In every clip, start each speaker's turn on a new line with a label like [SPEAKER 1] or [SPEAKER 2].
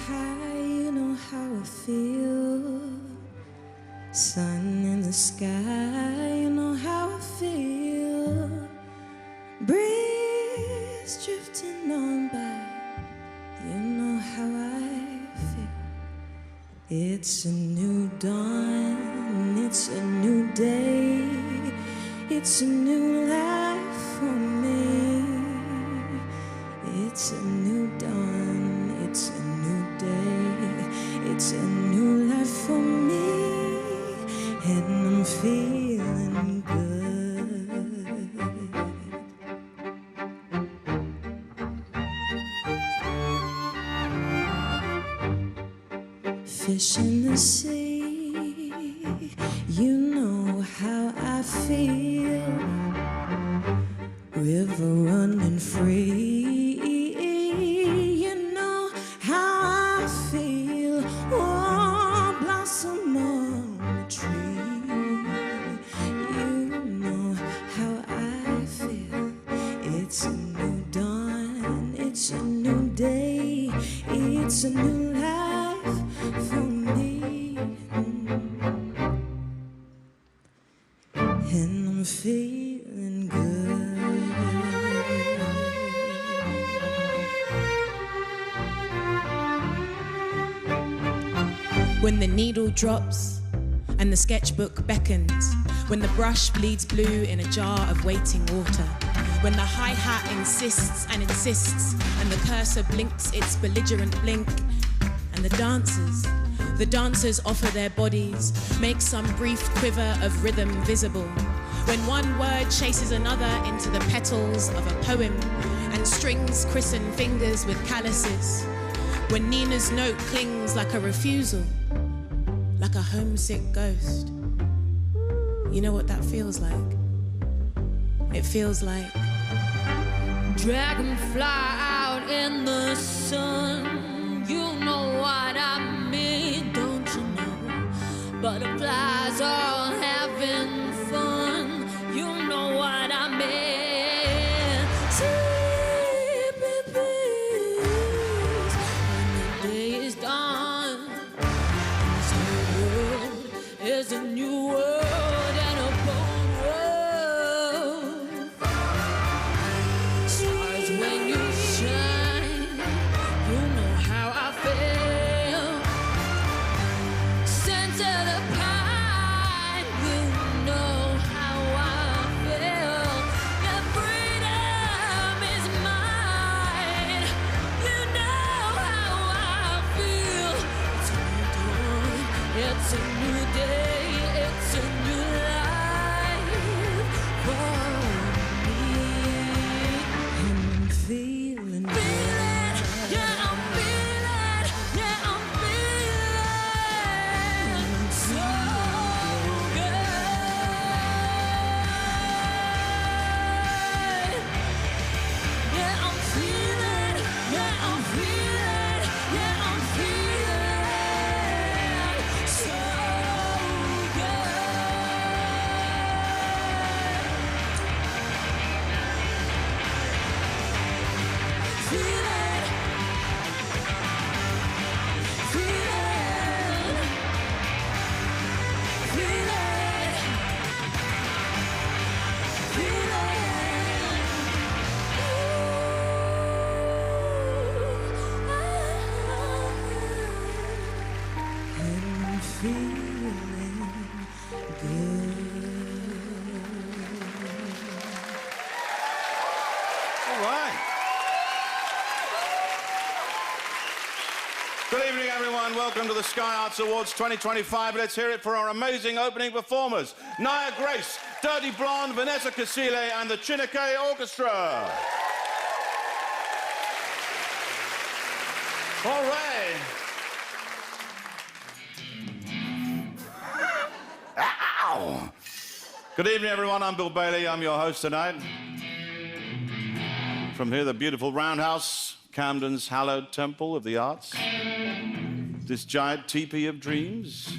[SPEAKER 1] high, you know how I feel. Sun in the sky, you know how I feel. Breeze drifting on by, you know how I feel. It's a new dawn, it's a new day, it's a new life for me. It's a new dawn, it's a new day, it's a new life for me, and I'm feeling good. Fish in the sea, you know how I feel. River running free, you know how I feel. Oh, blossom on the tree, you know how I feel. It's a new dawn, it's a new day, it's a new life for me, and I'm feeling good.
[SPEAKER 2] When the needle drops and the sketchbook beckons, when the brush bleeds blue in a jar of waiting water, when the hi-hat insists and insists and the cursor blinks its belligerent blink, and the dancers offer their bodies, make some brief quiver of rhythm visible, when one word chases another into the petals of a poem and strings christen fingers with calluses, when Nina's note clings like a refusal, like a homesick ghost. You know what that feels like? It feels like
[SPEAKER 3] dragonfly out in the sun. You know what I mean, don't you know? Butterflies all having fun. You know what I mean. Sleepy peace when the day is done. This new world is a new world and a bold world. Stars when you shine, you know how I feel. Scent of the pine, you know how I feel. The freedom is mine, you know how I feel. It's a new dawn, it's a new day, it's a new life for me.
[SPEAKER 1] I'm feeling good.
[SPEAKER 3] Yeah, I'm feeling, yeah, I'm feeling so good. Yeah, I'm feeling, yeah, I'm feeling, yeah, I'm feeling so good. Feeling,
[SPEAKER 1] I'm feeling good.
[SPEAKER 4] All right. Good evening, everyone. Welcome to the Sky Arts Awards 2025. Let's hear it for our amazing opening performers. Nyah Grace, Dirty Blonde, Vanessa Casile, and the Chineke Orchestra. All right. Ow! Good evening, everyone. I'm Bill Bailey. I'm your host tonight. From here, the beautiful Roundhouse, Camden's hallowed temple of the arts. This giant teepee of dreams,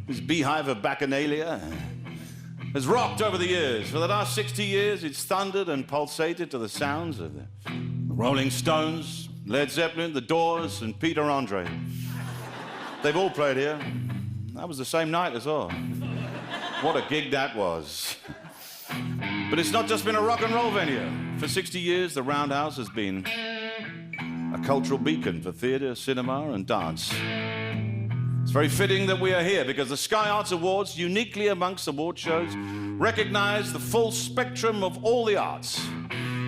[SPEAKER 4] this beehive of bacchanalia, has rocked over the years. For the last 60 years, it's thundered and pulsated to the sounds of the Rolling Stones, Led Zeppelin, The Doors, and Peter Andre. They've all played here. That was the same night as well. What a gig that was. But it's not just been a rock and roll venue. For 60 years, the Roundhouse has been a cultural beacon for theatre, cinema, and dance. It's very fitting that we are here because the Sky Arts Awards, uniquely amongst award shows, recognize the full spectrum of all the arts.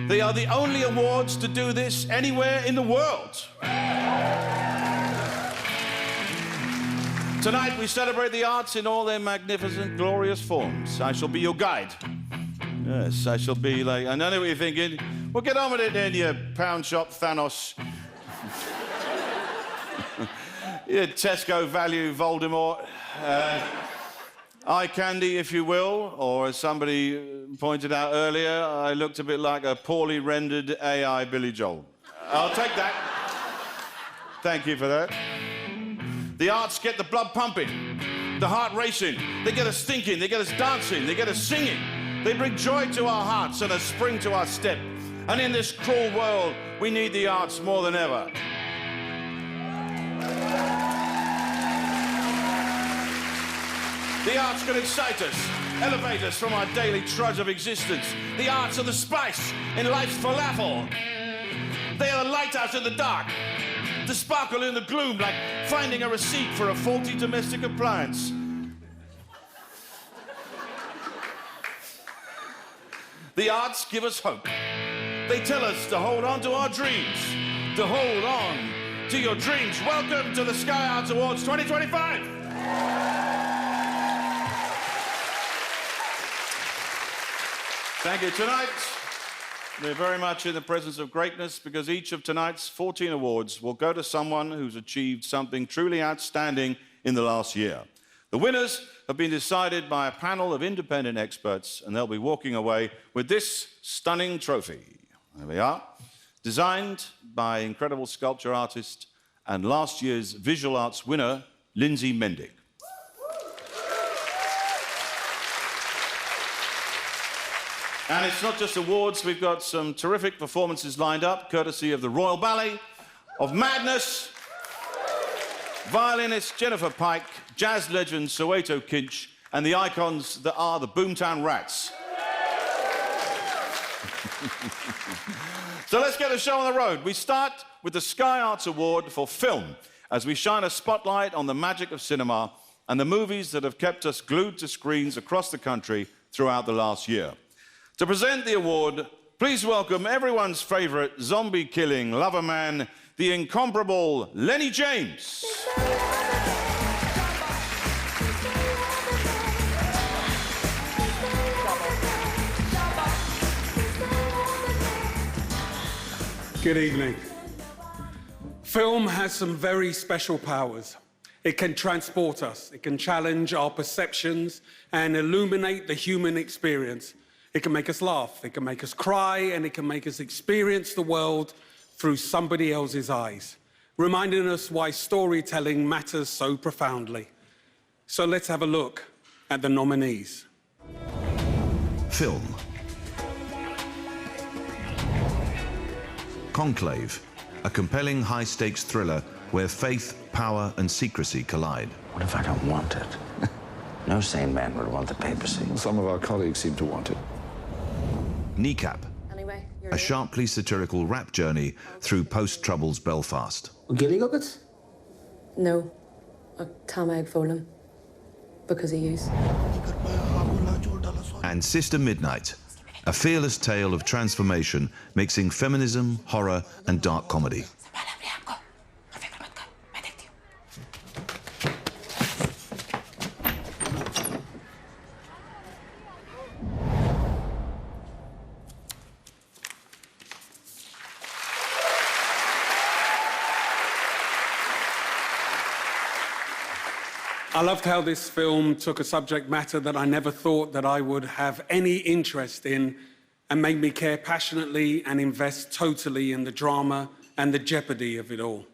[SPEAKER 4] They are the only awards to do this anywhere in the world. Tonight, we celebrate the arts in all their magnificent, glorious forms. I shall be your guide. Yes, I shall be like... I know what you're thinking. Well, get on with it then, you pound shop Thanos. You Tesco value Voldemort. Eye candy, if you will, or as somebody pointed out earlier, I looked a bit like a poorly rendered AI Billy Joel. I'll take that. Thank you for that. The arts get the blood pumping, the heart racing. They get us thinking, they get us dancing, they get us singing. They bring joy to our hearts and a spring to our step. And in this cruel world, we need the arts more than ever. The arts can excite us, elevate us from our daily trudge of existence. The arts are the spice in life's falafel. They are the lighthouse in the dark, the sparkle in the gloom, like finding a receipt for a faulty domestic appliance. The arts give us hope. They tell us to hold on to our dreams, to hold on to your dreams. Welcome to the Sky Arts Awards 2025. Thank you. Tonight, we're very much in the presence of greatness because each of tonight's 14 awards will go to someone who's achieved something truly outstanding in the last year. The winners have been decided by a panel of independent experts, and they'll be walking away with this stunning trophy. There we are. Designed by incredible sculpture artist and last year's visual arts winner, Lindsay Mendick. And it's not just awards, we've got some terrific performances lined up, courtesy of the Royal Ballet, of Madness, violinist Jennifer Pike, jazz legend Soweto Kinch, and the icons that are the Boomtown Rats. So let's get the show on the road. We start with the Sky Arts Award for film, as we shine a spotlight on the magic of cinema and the movies that have kept us glued to screens across the country throughout the last year. To present the award, please welcome everyone's favourite zombie-killing lover man, the incomparable Lenny James.
[SPEAKER 5] Good evening. Film has some very special powers. It can transport us, it can challenge our perceptions and illuminate the human experience. It can make us laugh, it can make us cry, and it can make us experience the world through somebody else's eyes, reminding us why storytelling matters so profoundly. So let's have a look at the nominees.
[SPEAKER 6] Film. Conclave, a compelling high-stakes thriller where faith, power and secrecy collide.
[SPEAKER 7] What if I don't want it? No sane man would want the papacy.
[SPEAKER 8] Some of our colleagues seem to want it.
[SPEAKER 6] Kneecap, a sharply satirical rap journey through post-Troubles Belfast.
[SPEAKER 9] No, Tom Egg Folham, because of you.
[SPEAKER 6] And Sister Midnight, a fearless tale of transformation mixing feminism, horror and dark comedy.
[SPEAKER 5] I loved how this film took a subject matter that I never thought that I would have any interest in and made me care passionately and invest totally in the drama and the jeopardy of it all.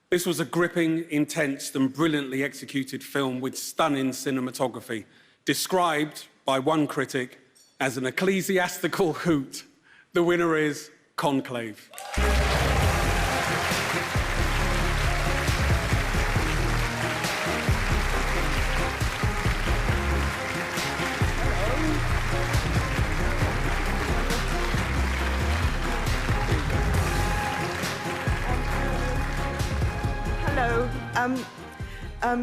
[SPEAKER 5] This was a gripping, intense and brilliantly executed film with stunning cinematography, described by one critic as an ecclesiastical hoot. The winner is Conclave.
[SPEAKER 10] Hello.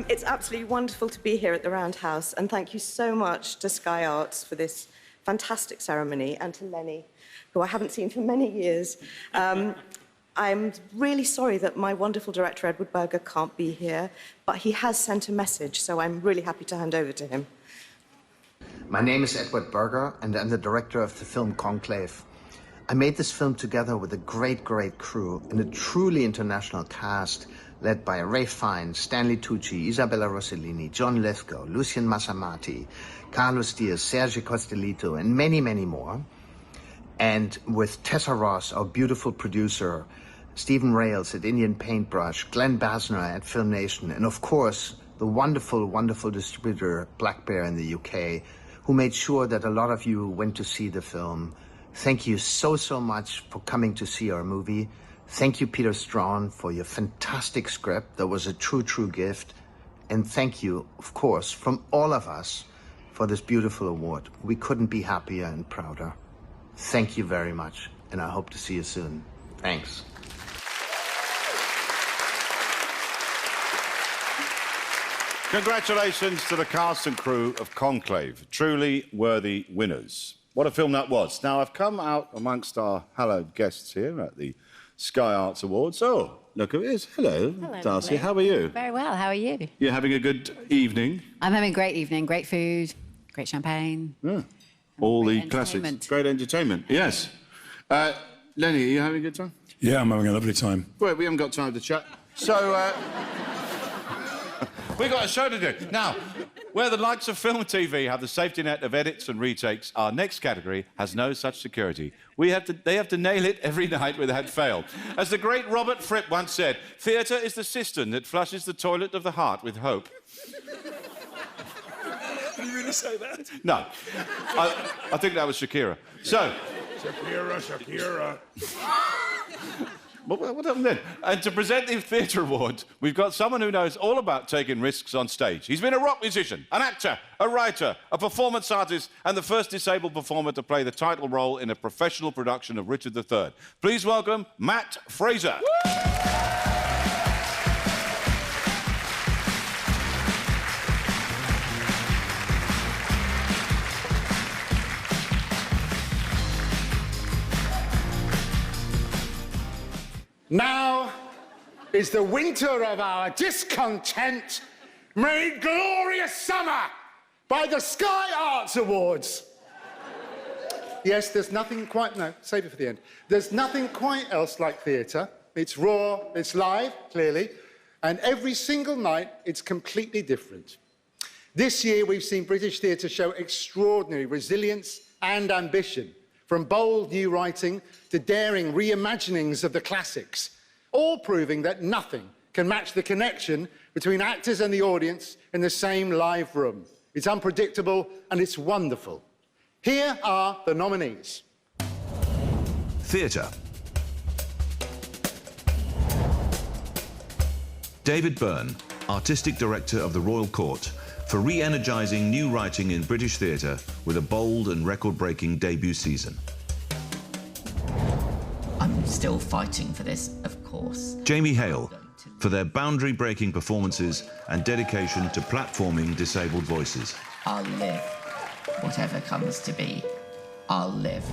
[SPEAKER 10] It's absolutely wonderful to be here at the Roundhouse, and thank you so much to Sky Arts for this fantastic ceremony, and to Lenny, who I haven't seen for many years. I'm really sorry that my wonderful director, Edward Berger, can't be here, but he has sent a message, so I'm really happy to hand over to him.
[SPEAKER 7] My name is Edward Berger, and I'm the director of the film Conclave. I made this film together with a great, great crew and a truly international cast led by Ray Fiennes, Stanley Tucci, Isabella Rossellini, John Lithgow, Lucien Massamati, Carlos Diaz, Sergio Costelito, and many, many more. And with Tessa Ross, our beautiful producer, Stephen Rails at Indian Paintbrush, Glenn Basner at Film Nation, and of course, the wonderful, wonderful distributor Black Bear in the UK, who made sure that a lot of you went to see the film. Thank you so, so much for coming to see our movie. Thank you, Peter Strawn, for your fantastic script. That was a true, true gift. And thank you, of course, from all of us for this beautiful award. We couldn't be happier and prouder. Thank you very much, and I hope to see you soon. Thanks.
[SPEAKER 4] Congratulations to the cast and crew of Conclave. Truly worthy winners. What a film that was. Now, I've come out amongst our hallowed guests here at the Sky Arts Awards. Oh, look who it is. Hello, Darcy. How are you?
[SPEAKER 11] Very well. How are you?
[SPEAKER 4] You're having a good evening?
[SPEAKER 11] I'm having a great evening. Great food, great champagne.
[SPEAKER 4] Yeah. All the classics. Great entertainment, yes. Lenny, are you having a good time?
[SPEAKER 12] Yeah, I'm having a lovely time.
[SPEAKER 4] Well, we haven't got time to chat. So, we've got a show to do. Now, where the likes of film and TV have the safety net of edits and retakes, our next category has no such security. They have to nail it every night without fail. As the great Robert Fripp once said, theatre is the cistern that flushes the toilet of the heart with hope.
[SPEAKER 12] Did you really say that?
[SPEAKER 4] No. I think that was Shakira. So...
[SPEAKER 12] Shakira.
[SPEAKER 4] What happened then? And to present the Theatre Awards, we've got someone who knows all about taking risks on stage. He's been a rock musician, an actor, a writer, a performance artist, and the first disabled performer to play the title role in a professional production of Richard III. Please welcome Matt Fraser. Woo!
[SPEAKER 13] Now is the winter of our discontent made glorious summer by the Sky Arts Awards. Yes, there's nothing quite... No, save it for the end. There's nothing quite else like theatre. It's raw, it's live, clearly, and every single night it's completely different. This year we've seen British theatre show extraordinary resilience and ambition, from bold new writing to daring reimaginings of the classics, all proving that nothing can match the connection between actors and the audience in the same live room. It's unpredictable and it's wonderful. Here are the nominees.
[SPEAKER 6] Theatre. David Byrne, Artistic Director of the Royal Court, for re-energising new writing in British theatre with a bold and record-breaking debut season.
[SPEAKER 14] I'm still fighting for this, of course.
[SPEAKER 6] Jamie Hale, for their boundary-breaking performances and dedication to platforming disabled voices.
[SPEAKER 14] I'll live. Whatever comes to be, I'll live.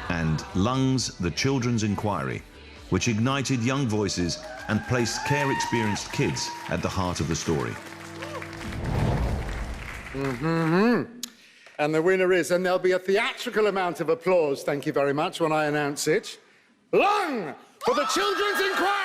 [SPEAKER 6] And Lungs, the Children's Inquiry, which ignited young voices and placed care-experienced kids at the heart of the story.
[SPEAKER 13] And the winner is, and there'll be a theatrical amount of applause, thank you very much, when I announce it, Lung for the Children's Inquiry!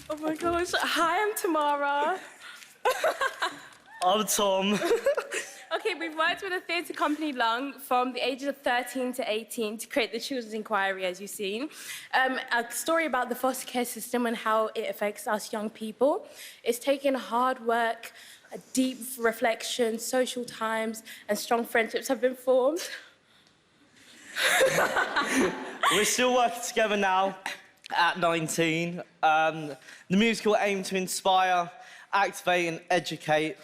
[SPEAKER 10] Oh my gosh. Hi, I'm Tamara.
[SPEAKER 15] I'm Tom.
[SPEAKER 16] Okay, we've worked with a theatre company, Lung, from the ages of 13 to 18 to create the Children's Inquiry, as you've seen. A story about the foster care system and how it affects us young people. It's taken hard work, a deep reflection, social times, and strong friendships have been formed.
[SPEAKER 15] We're still working together now at 19. The musical aimed to inspire, activate and educate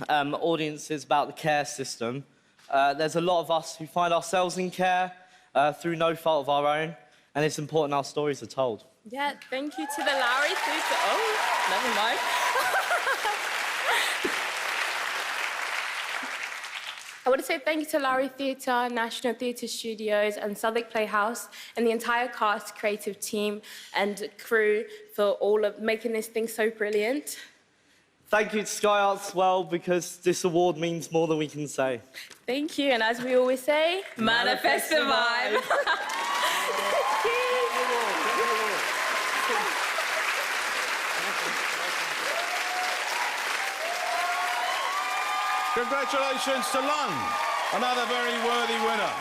[SPEAKER 15] audiences about the care system. There's a lot of us who find ourselves in care through no fault of our own, and it's important our stories are told.
[SPEAKER 16] Yeah, thank you to the Lowry Theatre. Oh, never mind. I want to say thank you to Lowry Theatre, National Theatre Studios, and Southwark Playhouse, and the entire cast, creative team, and crew for all of making this thing so brilliant.
[SPEAKER 15] Thank you to Sky Arts as well, because this award means more than we can say.
[SPEAKER 16] Thank you, and as we always say, manifest the vibe.
[SPEAKER 4] Congratulations to Lung, another very worthy winner.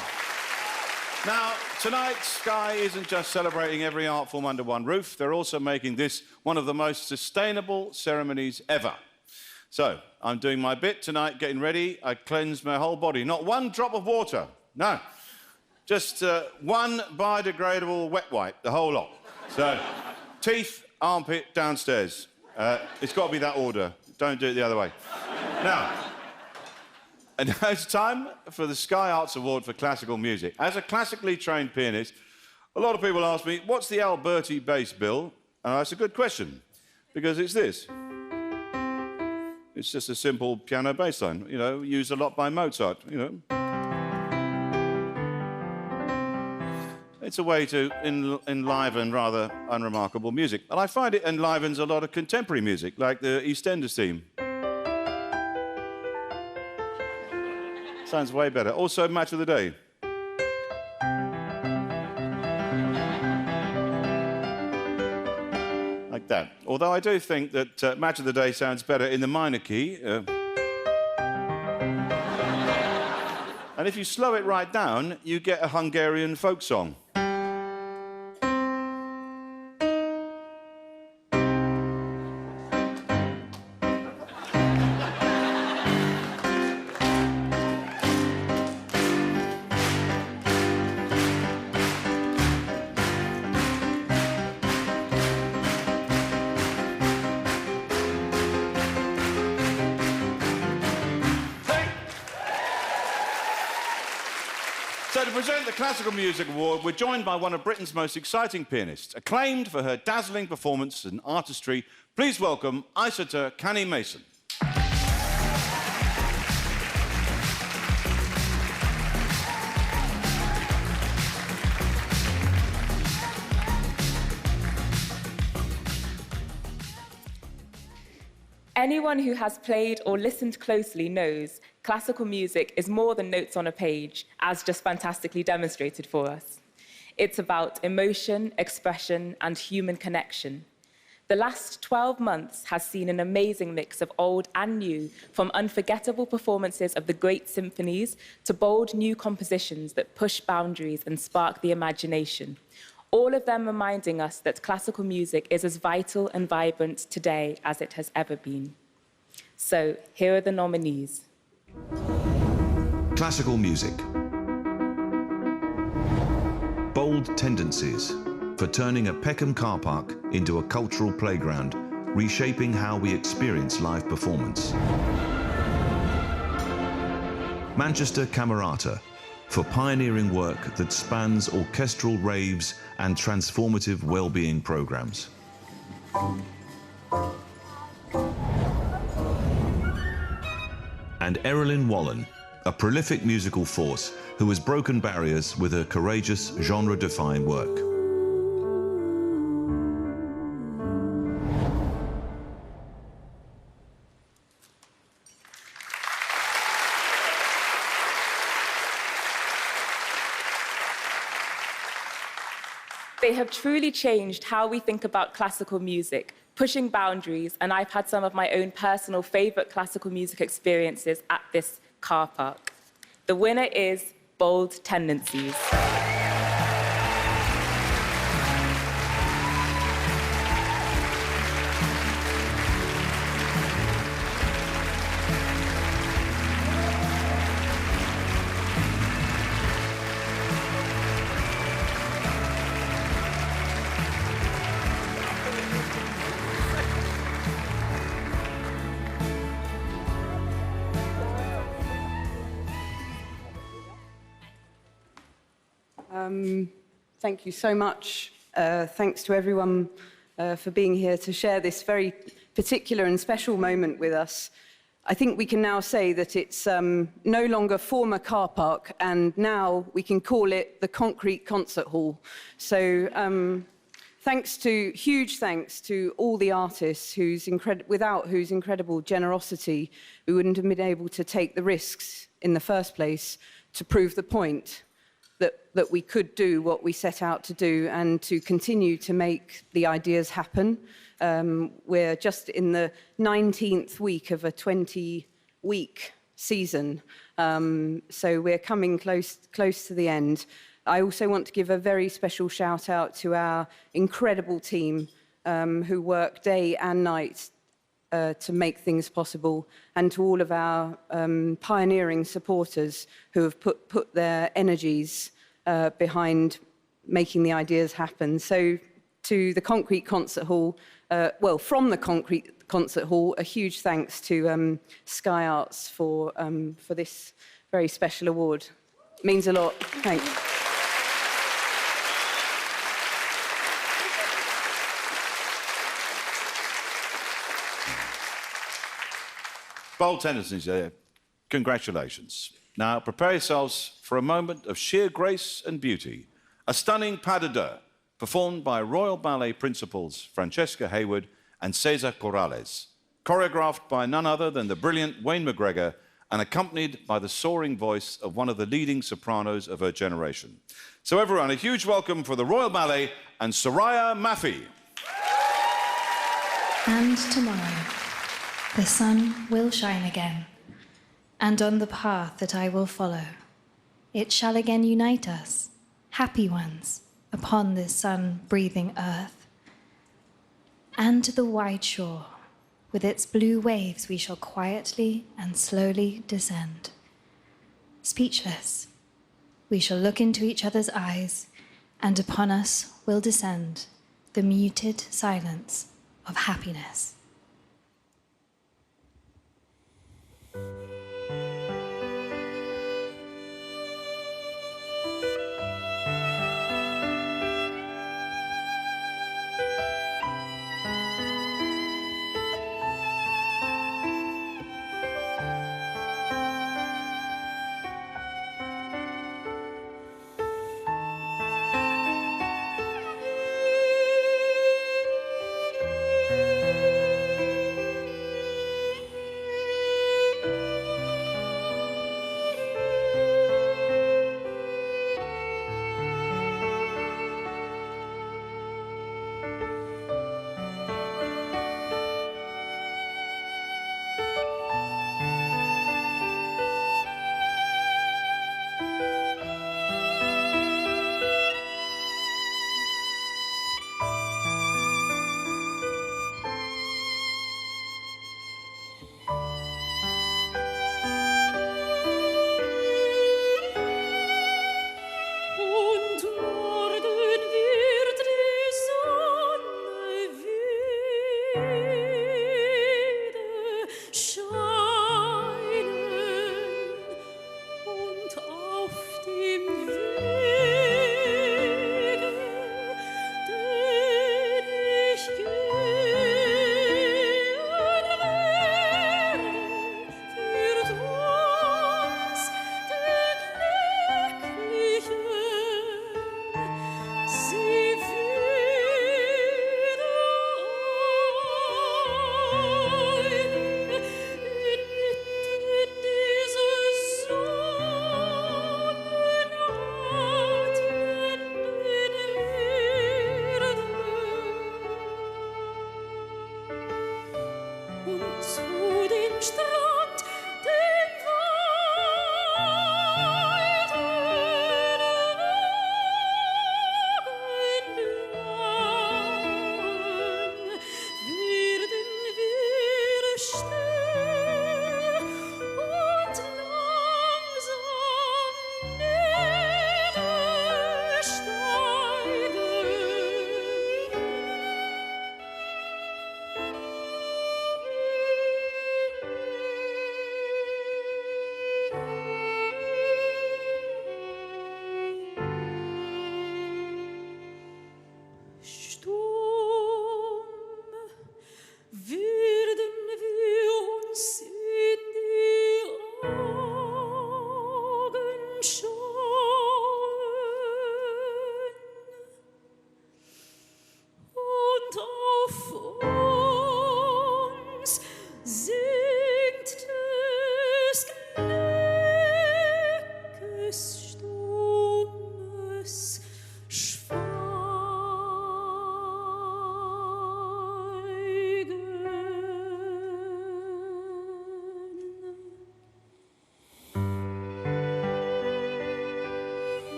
[SPEAKER 4] Now, tonight, Sky isn't just celebrating every art form under one roof, they're also making this one of the most sustainable ceremonies ever. So, I'm doing my bit tonight, getting ready. I cleanse my whole body. Not one drop of water, no. Just one biodegradable wet wipe, the whole lot. So, teeth, armpit, downstairs. It's got to be that order. Don't do it the other way. Now, and now it's time for the Sky Arts Award for Classical Music. As a classically trained pianist, a lot of people ask me, what's the Alberti bass bill? And that's a good question, because it's this. It's just a simple piano bass line, you know, used a lot by Mozart, you know. It's a way to enliven rather unremarkable music. And I find it enlivens a lot of contemporary music, like the EastEnders theme. Sounds way better. Also, Match of the Day. Like that. Although I do think that Match of the Day sounds better in the minor key. And if you slow it right down, you get a Hungarian folk song. So to present the Classical Music Award, we're joined by one of Britain's most exciting pianists, acclaimed for her dazzling performance and artistry. Please welcome Isata Kani-Mason.
[SPEAKER 17] Anyone who has played or listened closely knows classical music is more than notes on a page, as just fantastically demonstrated for us. It's about emotion, expression, and human connection. The last 12 months has seen an amazing mix of old and new, from unforgettable performances of the great symphonies to bold new compositions that push boundaries and spark the imagination. All of them reminding us that classical music is as vital and vibrant today as it has ever been. So, here are the nominees.
[SPEAKER 6] Classical music. Bold tendencies for turning a Peckham car park into a cultural playground, reshaping how we experience live performance. Manchester Camerata, for pioneering work that spans orchestral raves and transformative well-being programs. And Erilyn Wallen, a prolific musical force who has broken barriers with her courageous genre-defying work.
[SPEAKER 17] They have truly changed how we think about classical music, pushing boundaries, and I've had some of my own personal favourite classical music experiences at this car park. The winner is Bold Tendencies.
[SPEAKER 18] Thank you so much. Thanks to everyone for being here to share this very particular and special moment with us. I think we can now say that it's no longer former car park, and now we can call it the Concrete Concert Hall. So huge thanks to all the artists without whose incredible generosity we wouldn't have been able to take the risks in the first place to prove the point that we could do what we set out to do and to continue to make the ideas happen. We're just in the 19th week of a 20-week season, so we're coming close to the end. I also want to give a very special shout out to our incredible team who work day and night to make things possible, and to all of our pioneering supporters who have put their energies behind making the ideas happen. So to the Concrete Concert Hall, from the Concrete Concert Hall, a huge thanks to Sky Arts for this very special award. It means a lot. Thanks.
[SPEAKER 4] Bold Tendencies, congratulations. Now, prepare yourselves for a moment of sheer grace and beauty. A stunning pas de deux, performed by Royal Ballet principals Francesca Hayward and Cesar Corrales, choreographed by none other than the brilliant Wayne McGregor and accompanied by the soaring voice of one of the leading sopranos of her generation. So everyone, a huge welcome for the Royal Ballet and Soraya Mafi.
[SPEAKER 19] And tomorrow, the sun will shine again, and on the path that I will follow, it shall again unite us, happy ones, upon this sun-breathing earth. And to the wide shore, with its blue waves, we shall quietly and slowly descend. Speechless, we shall look into each other's eyes, and upon us will descend the muted silence of happiness.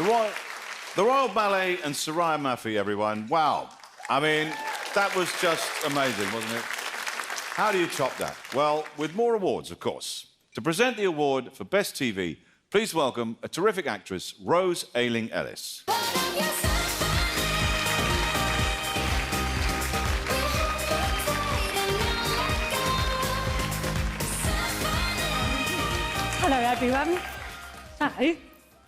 [SPEAKER 4] The Royal Ballet and Soraya Mafi, everyone. Wow. I mean, that was just amazing, wasn't it? How do you top that? Well, with more awards, of course. To present the award for Best TV, please welcome a terrific actress, Rose Ayling-Ellis.
[SPEAKER 20] Hello, everyone. So,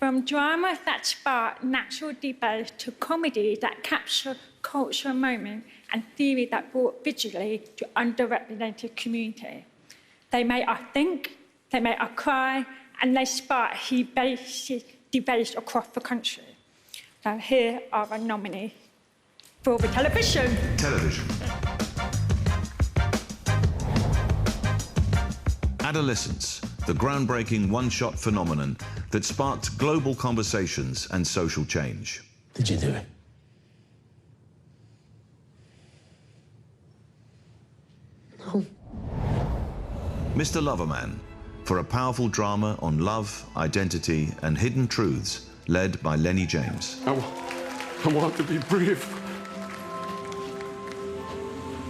[SPEAKER 20] from drama that spark natural debate to comedy that capture cultural moment and theory that brought visually to underrepresented community. They made us think, they made us cry, and they spark debates across the country. So here are our nominees for the television.
[SPEAKER 6] Television. Adolescence, the groundbreaking one-shot phenomenon that sparked global conversations and social change.
[SPEAKER 21] Did you do it? No.
[SPEAKER 6] Mr. Loverman, for a powerful drama on love, identity, and hidden truths, led by Lenny James.
[SPEAKER 5] I want to be brave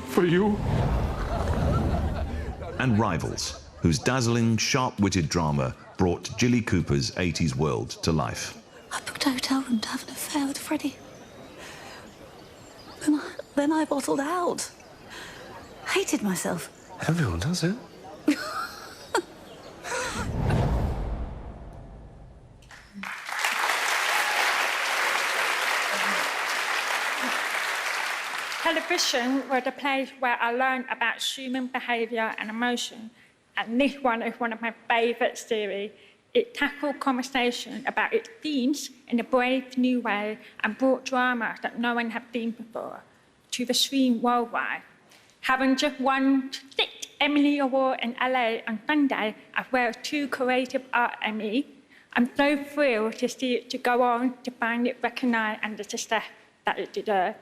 [SPEAKER 5] for you.
[SPEAKER 6] And Rivals, whose dazzling, sharp-witted drama brought Jilly Cooper's 80s world to life.
[SPEAKER 22] I booked a hotel room to have an affair with Freddie. Then I bottled out. Hated myself.
[SPEAKER 21] Everyone does it.
[SPEAKER 20] Television was the place where I learned about human behaviour and emotion, and this one is one of my favourite series. It tackled conversation about its themes in a brave new way and brought drama that no one had seen before to the screen worldwide. Having just won 6 Emmy Awards in LA on Sunday, as well as 2 Creative Art Emmy, I'm so thrilled to see it to go on to find it recognised and the success that it deserves.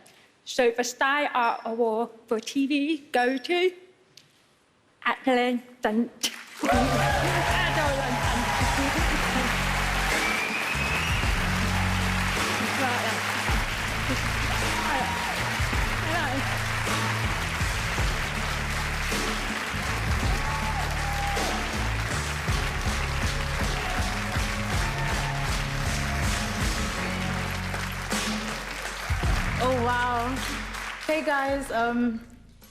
[SPEAKER 20] So the Sky Art Award for TV go to Adolescent.
[SPEAKER 16] Oh, wow. Hey, guys.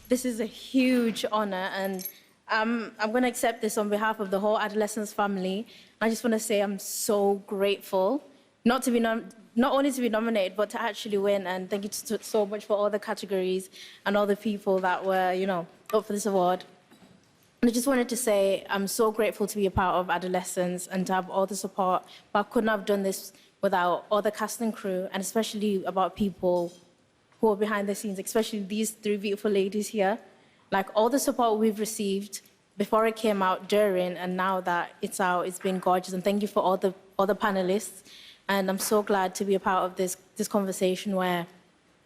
[SPEAKER 16] This is a huge honor, and I'm going to accept this on behalf of the whole Adolescence family. I just want to say I'm so grateful, not only to be nominated, but to actually win. And thank you so much for all the categories and all the people that were, up for this award. And I just wanted to say I'm so grateful to be a part of Adolescence and to have all the support, but I couldn't have done this without all the cast and crew, and especially about people who are behind the scenes, especially these 3 beautiful ladies here. Like, all the support we've received before it came out, during, and now that it's out, it's been gorgeous. And thank you for all the panelists. And I'm so glad to be a part of this conversation where,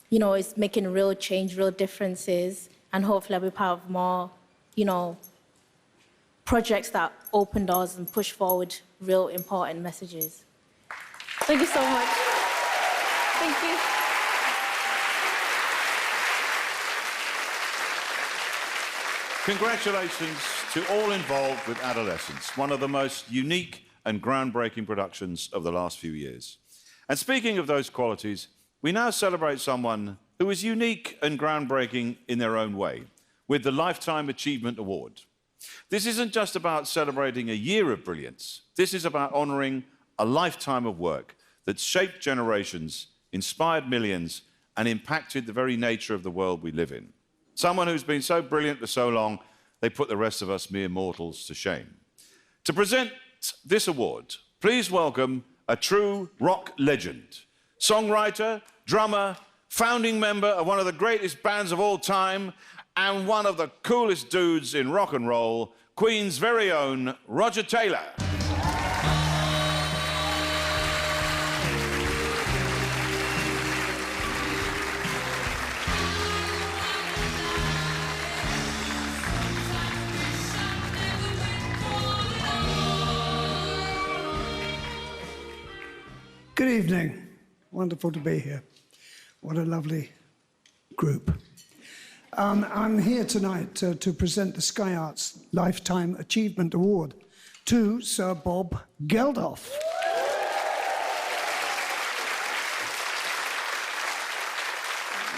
[SPEAKER 16] it's making real change, real differences, and hopefully I'll be part of more, projects that open doors and push forward real important messages. Thank you so much. Thank you.
[SPEAKER 4] Congratulations to all involved with Adolescence, one of the most unique and groundbreaking productions of the last few years. And speaking of those qualities, we now celebrate someone who is unique and groundbreaking in their own way, with the Lifetime Achievement Award. This isn't just about celebrating a year of brilliance. This is about honouring a lifetime of work that shaped generations, inspired millions, and impacted the very nature of the world we live in. Someone who's been so brilliant for so long, they put the rest of us mere mortals to shame. To present this award, please welcome a true rock legend, songwriter, drummer, founding member of one of the greatest bands of all time, and one of the coolest dudes in rock and roll, Queen's very own Roger Taylor.
[SPEAKER 2] Good evening. Wonderful to be here. What a lovely group. I'm here tonight to present the Sky Arts Lifetime Achievement Award to Sir Bob Geldof.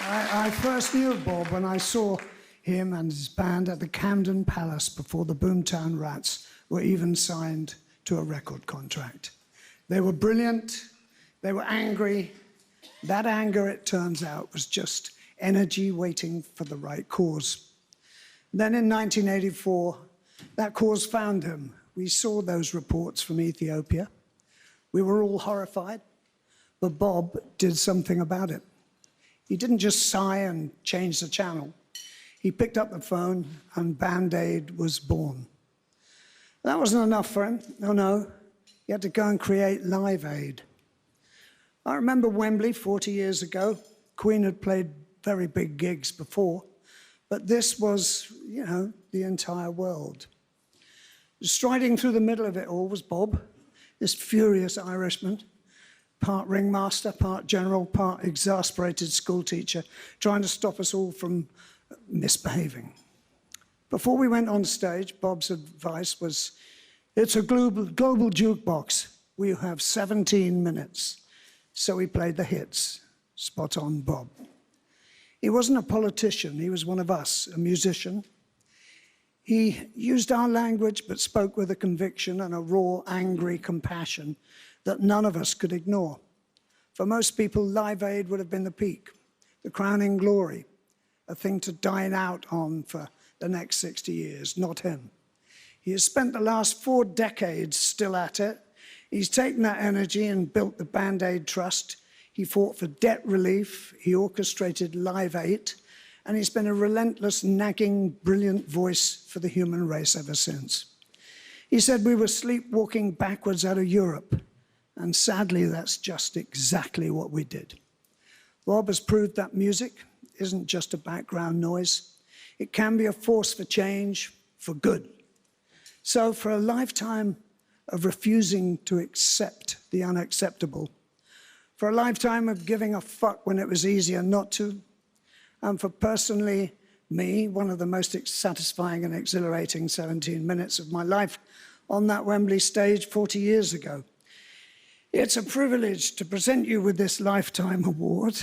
[SPEAKER 2] I first knew of Bob when I saw him and his band at the Camden Palace before the Boomtown Rats were even signed to a record contract. They were brilliant, they were angry. That anger, it turns out, was just energy waiting for the right cause. Then in 1984, that cause found him. We saw those reports from Ethiopia. We were all horrified, but Bob did something about it. He didn't just sigh and change the channel. He picked up the phone and Band-Aid was born. That wasn't enough for him. No. He had to go and create Live Aid. I remember Wembley 40 years ago. Queen had played very big gigs before, but this was, you know, the entire world. Striding through the middle of it all was Bob, this furious Irishman, part ringmaster, part general, part exasperated schoolteacher, trying to stop us all from misbehaving. Before we went on stage, Bob's advice was, it's a global jukebox. We have 17 minutes. So we played the hits. Spot on, Bob. He wasn't a politician. He was one of us, a musician. He used our language, but spoke with a conviction and a raw, angry compassion that none of us could ignore. For most people, Live Aid would have been the peak, the crowning glory, a thing to dine out on for the next 60 years, not him. He has spent the last 4 decades still at it. He's taken that energy and built the Band-Aid Trust. He fought for debt relief. He orchestrated Live 8. And he's been a relentless, nagging, brilliant voice for the human race ever since. He said we were sleepwalking backwards out of Europe. And sadly, that's just exactly what we did. Bob has proved that music isn't just a background noise. It can be a force for change, for good. So for a lifetime of refusing to accept the unacceptable, for a lifetime of giving a fuck when it was easier not to, and for personally me, one of the most satisfying and exhilarating 17 minutes of my life on that Wembley stage 40 years ago. It's a privilege to present you with this Lifetime Award,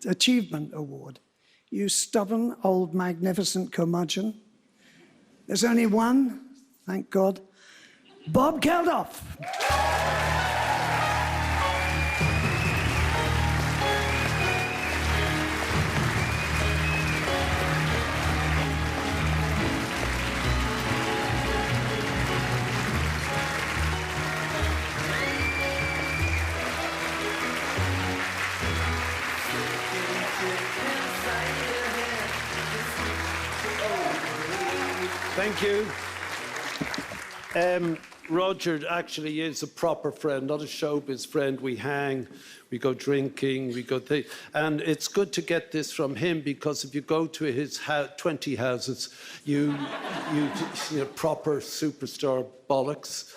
[SPEAKER 2] Achievement Award. You stubborn, old, magnificent curmudgeon. There's only one, thank God, Bob Geldof.
[SPEAKER 21] Thank you. Roger actually is a proper friend, not a showbiz friend. We hang, we go drinking, we go... And it's good to get this from him, because if you go to his 20 houses, you know, proper superstar bollocks.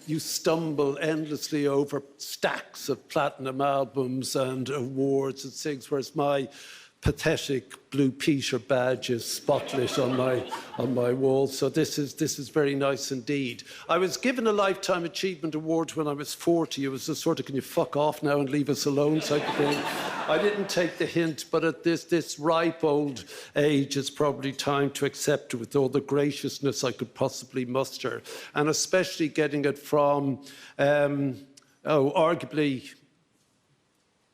[SPEAKER 21] You stumble endlessly over stacks of platinum albums and awards and things, whereas my pathetic blue Peter badge is spotlit on my wall. So this is very nice indeed. I was given a Lifetime Achievement Award when I was 40. It was a sort of, can you fuck off now and leave us alone type of thing. I didn't take the hint, but at this ripe old age, it's probably time to accept it with all the graciousness I could possibly muster, and especially getting it from, arguably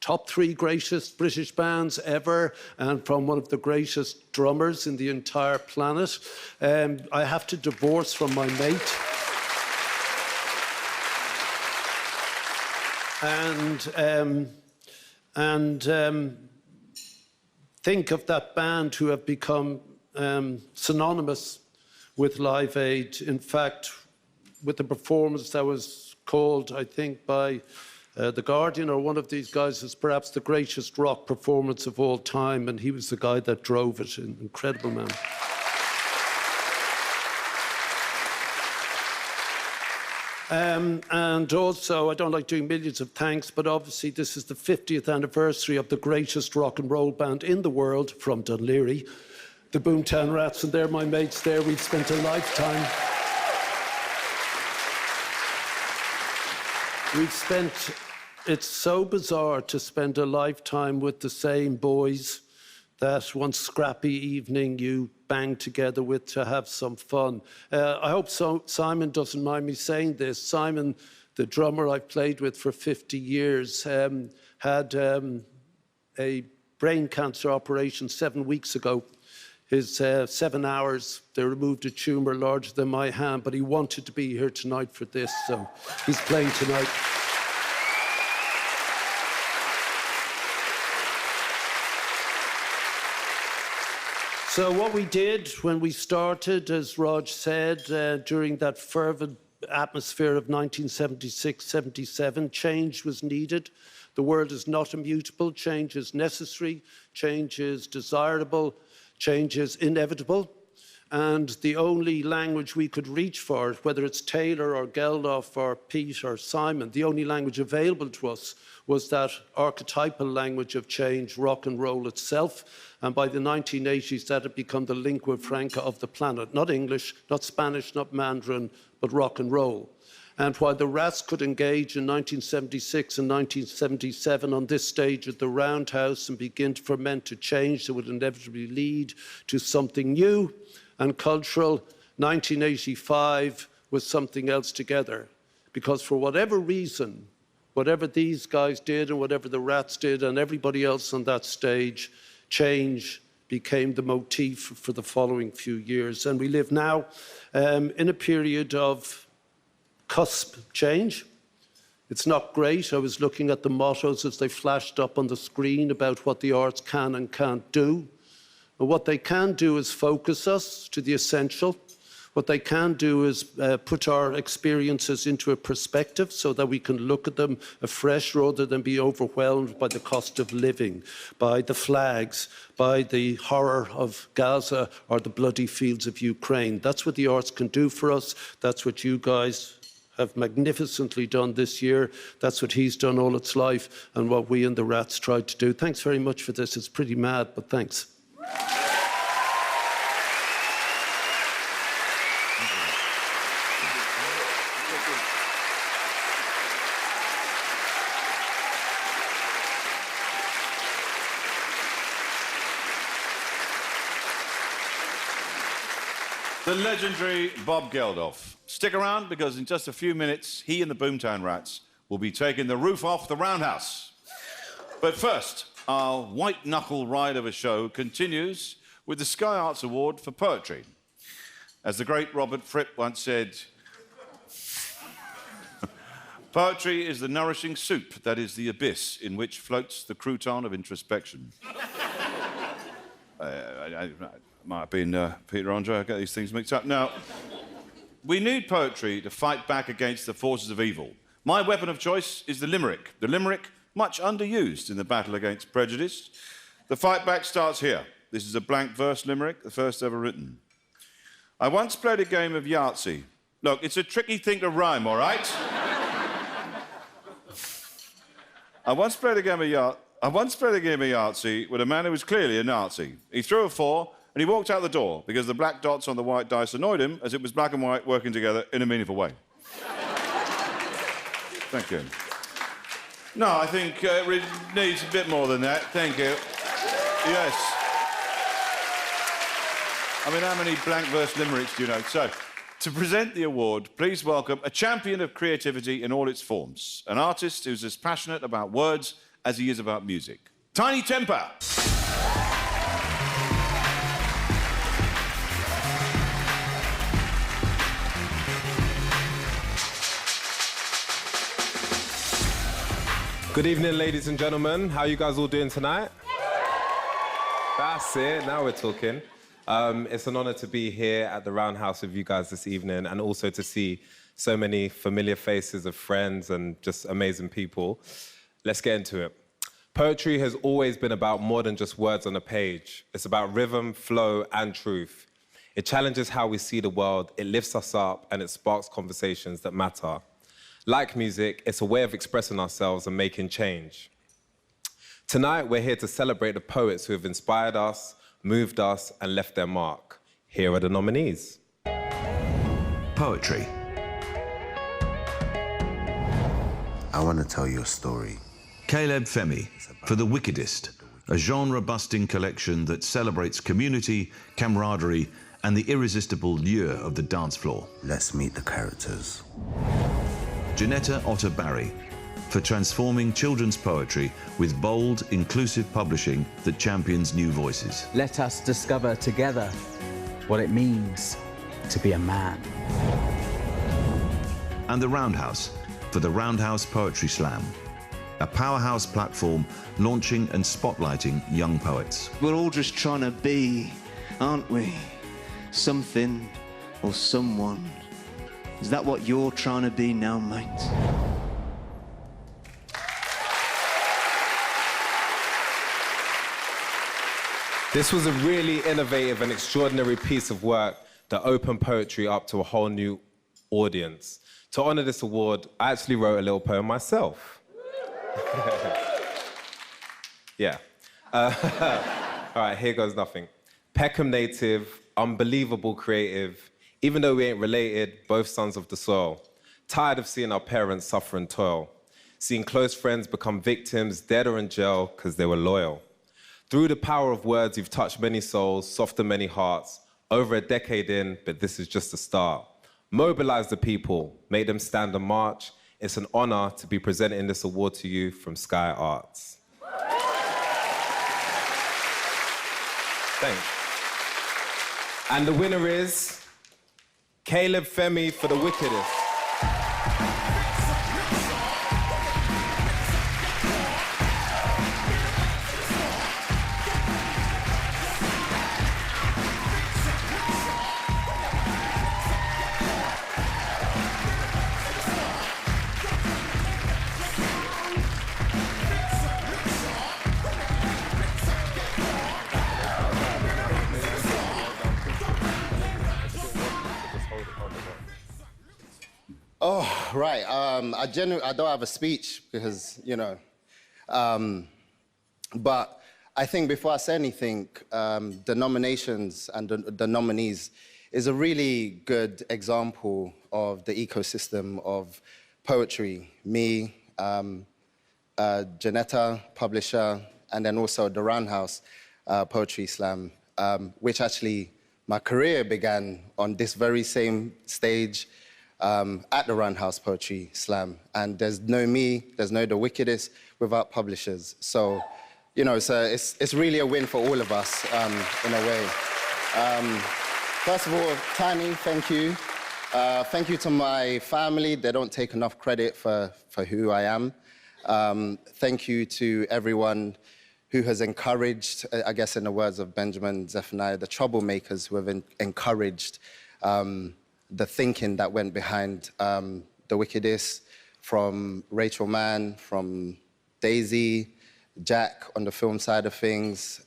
[SPEAKER 21] top 3 greatest British bands ever, and from one of the greatest drummers in the entire planet. I have to divorce from my mate. And think of that band who have become synonymous with Live Aid. In fact, with the performance that was called, I think, by The Guardian or one of these guys, as perhaps the greatest rock performance of all time, and he was the guy that drove it. An incredible man. And also, I don't like doing millions of thanks, but obviously this is the 50th anniversary of the greatest rock and roll band in the world from Dunleary, the Boomtown Rats, and they're my mates there. We've spent a lifetime. It's so bizarre to spend a lifetime with the same boys that one scrappy evening you bang together with to have some fun. I hope Simon doesn't mind me saying this. Simon, the drummer I've played with for 50 years, had a brain cancer operation 7 weeks ago. His 7 hours, they removed a tumour larger than my hand, but he wanted to be here tonight for this, so he's playing tonight. So what we did when we started, as Rog said, during that fervent atmosphere of 1976-77, change was needed. The world is not immutable. Change is necessary. Change is desirable. Change is inevitable. And the only language we could reach for, whether it's Taylor or Geldof or Pete or Simon, the only language available to us was that archetypal language of change, rock and roll itself. And by the 1980s, that had become the lingua franca of the planet. Not English, not Spanish, not Mandarin, but rock and roll. And while the Rats could engage in 1976 and 1977 on this stage at the Roundhouse and begin to ferment a change that would inevitably lead to something new and cultural, 1985 was something else together. Because for whatever reason, whatever these guys did and whatever the Rats did and everybody else on that stage, change became the motif for the following few years. And we live now in a period of cusp change. It's not great. I was looking at the mottos as they flashed up on the screen about what the arts can and can't do. But what they can do is focus us to the essential. What they can do is put our experiences into a perspective so that we can look at them afresh rather than be overwhelmed by the cost of living, by the flags, by the horror of Gaza or the bloody fields of Ukraine. That's what the arts can do for us. That's what you guys have magnificently done this year. That's what he's done all its life and what we and the Rats tried to do. Thanks very much for this. It's pretty mad, but thanks.
[SPEAKER 4] The legendary Bob Geldof. Stick around, because in just a few minutes, he and the Boomtown Rats will be taking the roof off the Roundhouse. But first, our white-knuckle ride of a show continues with the Sky Arts Award for Poetry. As the great Robert Fripp once said, poetry is the nourishing soup that is the abyss in which floats the crouton of introspection. Might have been Peter Andre. I get these things mixed up. Now, we need poetry to fight back against the forces of evil. My weapon of choice is the limerick. The limerick, much underused in the battle against prejudice. The fight back starts here. This is a blank verse limerick, the first ever written. I once played a game of Yahtzee. Look, it's a tricky thing to rhyme, all right? I once played a game of Yahtzee with a man who was clearly a Nazi. He threw a 4 and he walked out the door because the black dots on the white dice annoyed him, as it was black and white working together in a meaningful way. Thank you. No, I think it needs a bit more than that. Thank you. Yes. I mean, how many blank verse limericks do you know? So, to present the award, please welcome a champion of creativity in all its forms, an artist who's as passionate about words as he is about music. Tiny Temper.
[SPEAKER 1] Good evening, ladies and gentlemen. How are you guys all doing tonight? That's it. Now we're talking. It's an honor to be here at the Roundhouse with you guys this evening, and also to see so many familiar faces of friends and just amazing people. Let's get into it. Poetry has always been about more than just words on a page. It's about rhythm, flow, and truth. It challenges how we see the world, it lifts us up, and it sparks conversations that matter. Like music, it's a way of expressing ourselves and making change. Tonight, we're here to celebrate the poets who have inspired us, moved us, and left their mark. Here are the nominees.
[SPEAKER 6] Poetry.
[SPEAKER 3] I want to tell you a story.
[SPEAKER 6] Caleb Femi for The Wickedest, a genre-busting collection that celebrates community, camaraderie, and the irresistible lure of the dance floor.
[SPEAKER 3] Let's meet the characters.
[SPEAKER 6] Janetta Otter Barry for transforming children's poetry with bold, inclusive publishing that champions new voices.
[SPEAKER 8] Let us discover together what it means to be a man.
[SPEAKER 6] And the Roundhouse for the Roundhouse Poetry Slam, a powerhouse platform launching and spotlighting young poets.
[SPEAKER 23] We're all just trying to be, aren't we? Something or someone. Is that what you're trying to be now, mate?
[SPEAKER 1] This was a really innovative and extraordinary piece of work that opened poetry up to a whole new audience. To honor this award, I actually wrote a little poem myself. Yeah. All right, here goes nothing. Peckham native, unbelievable creative, even though we ain't related, both sons of the soil. Tired of seeing our parents suffer and toil. Seeing close friends become victims, dead or in jail, because they were loyal. Through the power of words, you've touched many souls, softened many hearts. Over a decade in, but this is just the start. Mobilize the people, make them stand and march. It's an honor to be presenting this award to you from Sky Arts. Thanks. And the winner is Caleb Femi for The Wickedest.
[SPEAKER 24] Oh, right. I don't have a speech because, you know. But I think before I say anything, the nominations and the nominees is a really good example of the ecosystem of poetry. Me, Janetta, publisher, and then also the Roundhouse Poetry Slam, which actually my career began on this very same stage at the Roundhouse Poetry Slam. And there's no me, there's no The Wickedest without publishers. So, you know, it's really a win for all of us, in a way. First of all, Tiny, thank you. Thank you to my family. They don't take enough credit for who I am. Thank you to everyone who has encouraged, I guess in the words of Benjamin Zephaniah, the troublemakers who have encouraged the thinking that went behind The Wickedest, from Rachel Mann, from Daisy, Jack on the film side of things,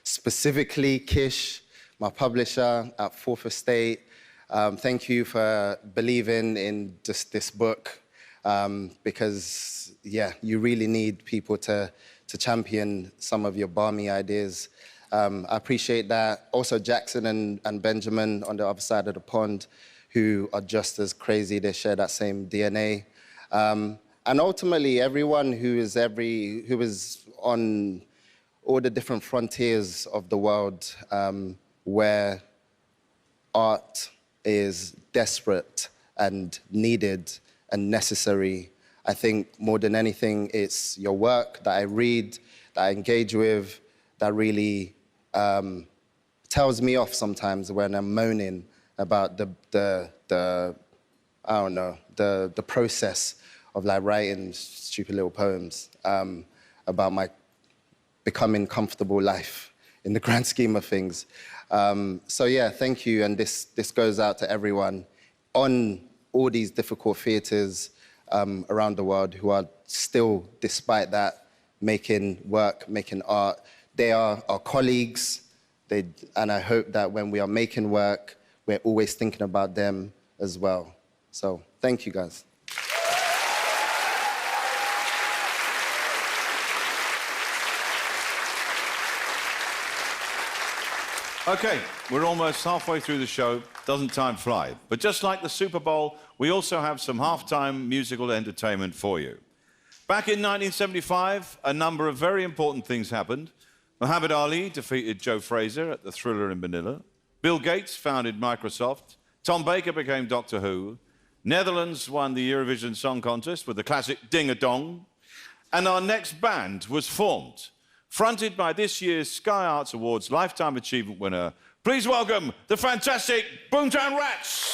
[SPEAKER 24] specifically Kish, my publisher at Fourth Estate. Thank you for believing in just this book, because, yeah, you really need people to champion some of your balmy ideas. I appreciate that. Also Jackson and Benjamin on the other side of the pond, who are just as crazy. They share that same DNA. And ultimately, everyone who is on all the different frontiers of the world where art is desperate and needed and necessary. I think more than anything, it's your work that I read, that I engage with, that really tells me off sometimes when I'm moaning about the process of like writing stupid little poems about my becoming comfortable life in the grand scheme of things. So yeah, thank you, and this goes out to everyone on all these difficult theatres around the world who are still, despite that, making work, making art. They are our colleagues, and I hope that when we are making work, we're always thinking about them as well. So thank you, guys.
[SPEAKER 4] OK, we're almost halfway through the show. Doesn't time fly? But just like the Super Bowl, we also have some halftime musical entertainment for you. Back in 1975, a number of very important things happened. Muhammad Ali defeated Joe Frazier at the Thriller in Manila. Bill Gates founded Microsoft. Tom Baker became Doctor Who. Netherlands won the Eurovision Song Contest with the classic Ding-a-Dong. And our next band was formed, fronted by this year's Sky Arts Awards Lifetime Achievement winner. Please welcome the fantastic Boomtown Rats.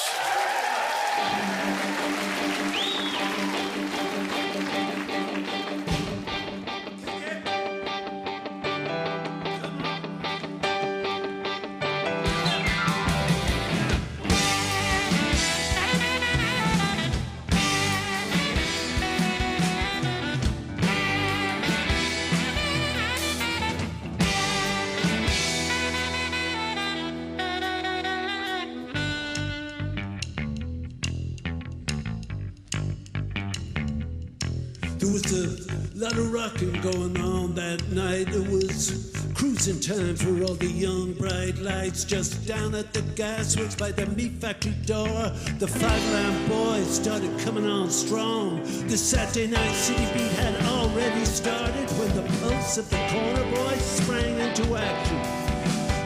[SPEAKER 7] There was a lot of rocking going on that night. It was cruising time for all the young bright lights. Just down at the gas works by the meat factory door, the five-line boys started coming on strong. The Saturday night city beat had already started when the pulse of the corner boys sprang into action.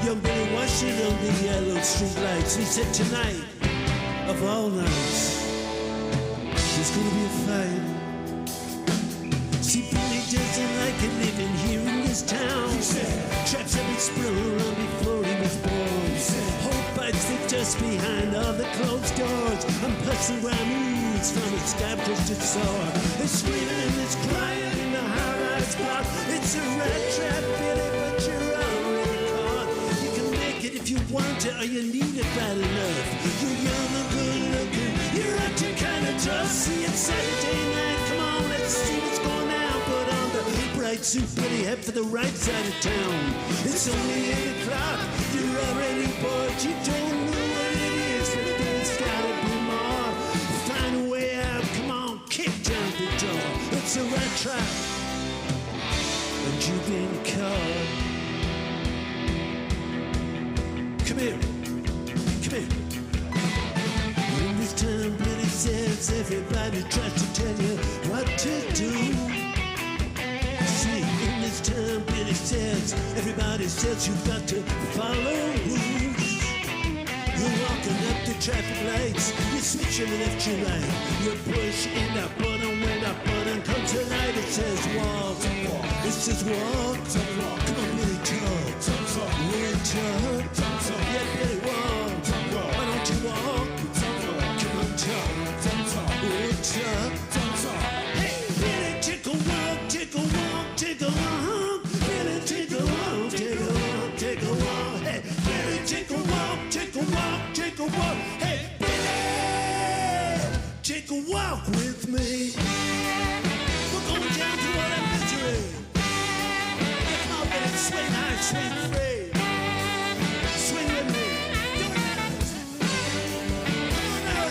[SPEAKER 7] Young Billy watched it on the yellow street lights. He said, tonight, of all nights, there's gonna be a fight. See, Billy doesn't like it living here in this town. He said, traps have been sprung around before he was born. He said, hope bites the dust behind all the closed doors. I'm pussing brown ooze from a sky-twisted sword. They're screaming and there's crying in the high-rise block. It's a rat trap, Billy, but you're already caught. You can make it if you want to, or you need it bad enough. You're young and good-looking, you're acting kind of tough. See, it's Saturday night, come on, let's see what's going on. Bright suit, Billy, head for the right side of town. It's only 8 o'clock, you're already bored. You don't know what it is, but there's gotta be more. Find a way out, come on, kick down the door. It's a rat trap, and you've been caught. Come here, come here. In this town, Billy says everybody tries to tell you what to do. In this town, Billy says, everybody says you've got to follow rules. You're walking up the traffic lights, you're switching left to right. You push in that button, when that button comes to light, it says walk. It says walk. Come on, Billy, talk. Really talk. Yeah, Billy, walk. Why don't you walk? Come on, talk. Really talk. Hey, Billy, take a walk, take a walk, take a walk. Billy, take a walk, take a walk, take a walk. Hey, Billy, take a walk, take a walk, take a walk. Hey, Billy, take a walk with me. We're going down to all that misery. Come on, Billy, swing high, swing free. Swing with me. Do it now. Come on now.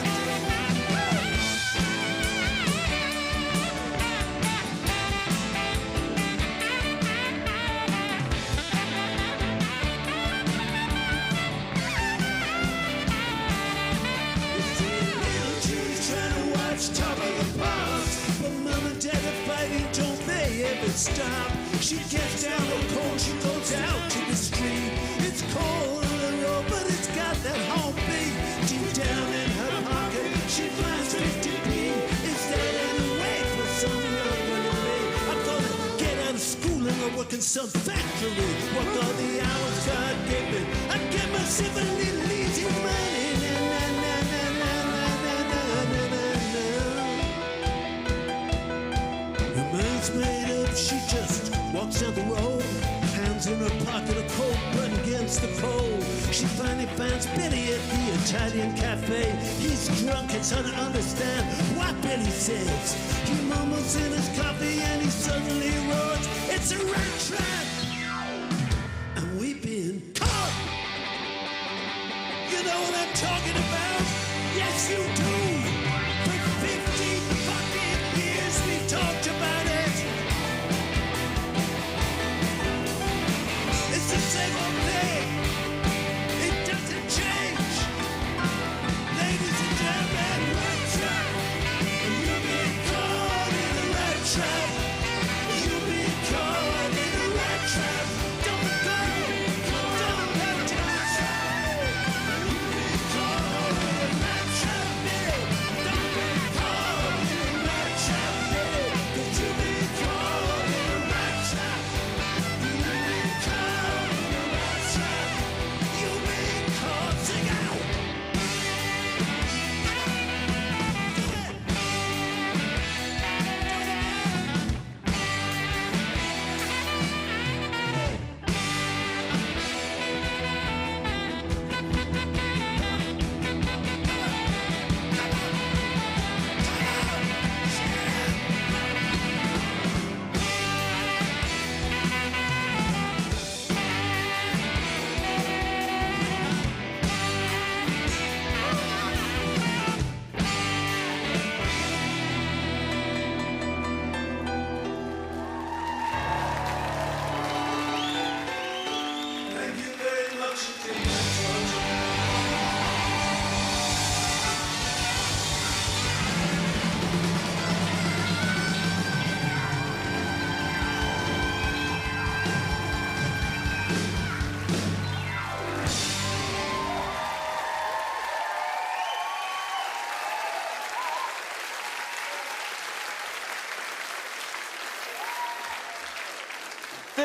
[SPEAKER 7] Top of the pops, but mom and dad are fighting, don't they ever stop? She gets down the cold, she goes out to the street. It's cold on the road, but it's got that home beat. Deep down in her pocket, she finds 50p. Is that any way for some younger than me? I'm gonna get out of school and I'll work in some factory. Work all the hours God gave me. I get myself a little easy money. Made up, she just walks down the road, hands in her pocket, a cold button against the cold. She finally finds Billy at the Italian cafe. He's drunk, it's hard to understand what Billy says. He mumbles in his coffee and he suddenly roars, it's a rat trap, and we've been caught. You know what I'm talking about? Yes, you do. For 50 fucking years we talked about it. It's the same old thing.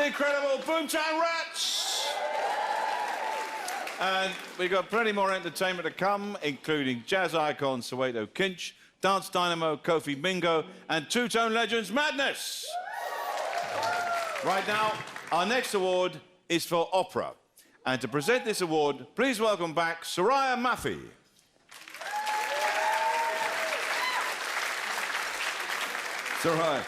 [SPEAKER 4] the incredible Boomtown Rats. And we've got plenty more entertainment to come, including jazz icon Soweto Kinch, dance dynamo Kofi Mingo, and two-tone legends Madness. Right now, our next award is for opera. And to present this award, please welcome back Soraya Mafi. Soraya,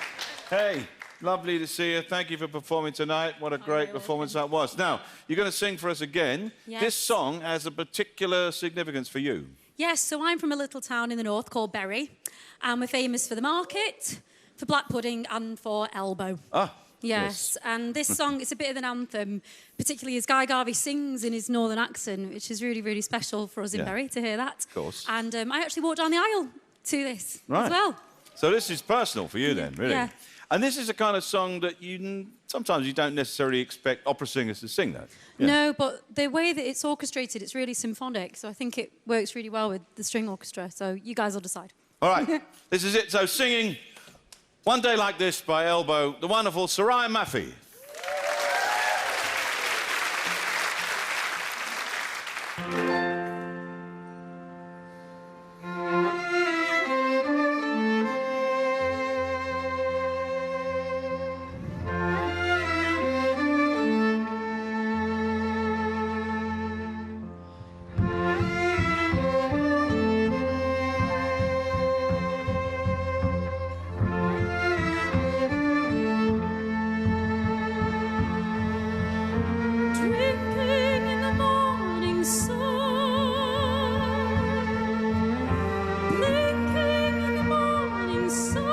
[SPEAKER 4] hey, lovely to see you. Thank you for performing tonight. What a great performance that was. Now, you're going to sing for us again.
[SPEAKER 9] Yes.
[SPEAKER 4] This song has a particular significance for you.
[SPEAKER 9] Yes, so I'm from a little town in the north called Bury, and we're famous for the market, for black pudding, and for elbow.
[SPEAKER 4] Ah.
[SPEAKER 9] Yes, and this song is a bit of an anthem, particularly as Guy Garvey sings in his northern accent, which is really, really special for us in Bury to hear that.
[SPEAKER 4] Of course.
[SPEAKER 9] And I actually walked down the aisle to this
[SPEAKER 4] Right.
[SPEAKER 9] as well.
[SPEAKER 4] So this is personal for you then, really?
[SPEAKER 9] Yeah.
[SPEAKER 4] And this is a kind of song that sometimes you don't necessarily expect opera singers to sing that. Yeah.
[SPEAKER 9] No, but the way that it's orchestrated, it's really symphonic, so I think it works really well with the string orchestra, so you guys will decide.
[SPEAKER 4] All right, this is it. So singing One Day Like This by Elbow, the wonderful Soraya Mafi.
[SPEAKER 9] Drinking in the morning sun, blinking in the morning sun,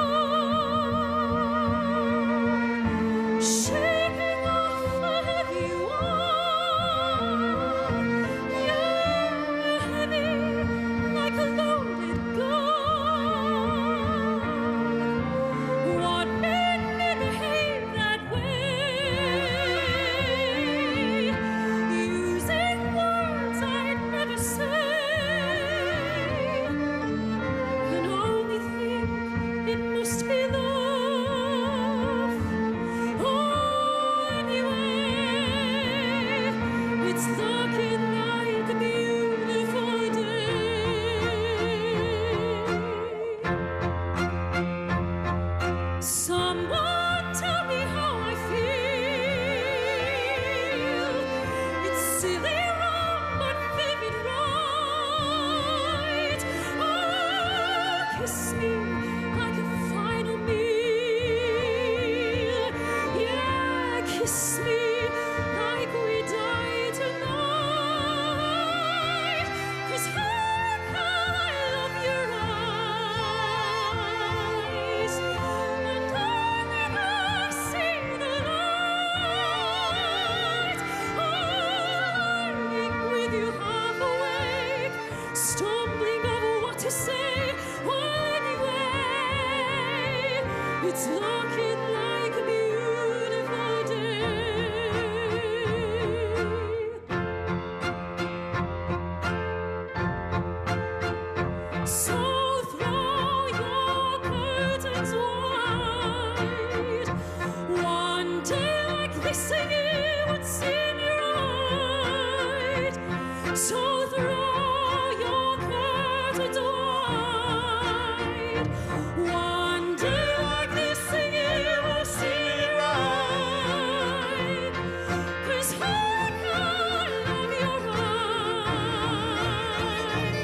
[SPEAKER 9] shaking off a heavy one, yeah, heavy like a loaded gun. What made me behave that way? Using words I'd never say, and only think it must be love. Oh, anyway, it's looking like a beautiful day. Someone tell me how I feel. It's silly wrong, but vivid right. Oh, kiss me like a final meal. Yeah, kiss me like we die tonight. 'Cause how can I love your eyes? And only I see the light. Lying with you half awake, stumbling over what to say. Well, anyway, it's looking like a beautiful day. So throw your curtains wide. One day like this, singing what's in your eyes. So throw your curtains wide. One day like this, singing what's in your eyes. 'Cause how can I love your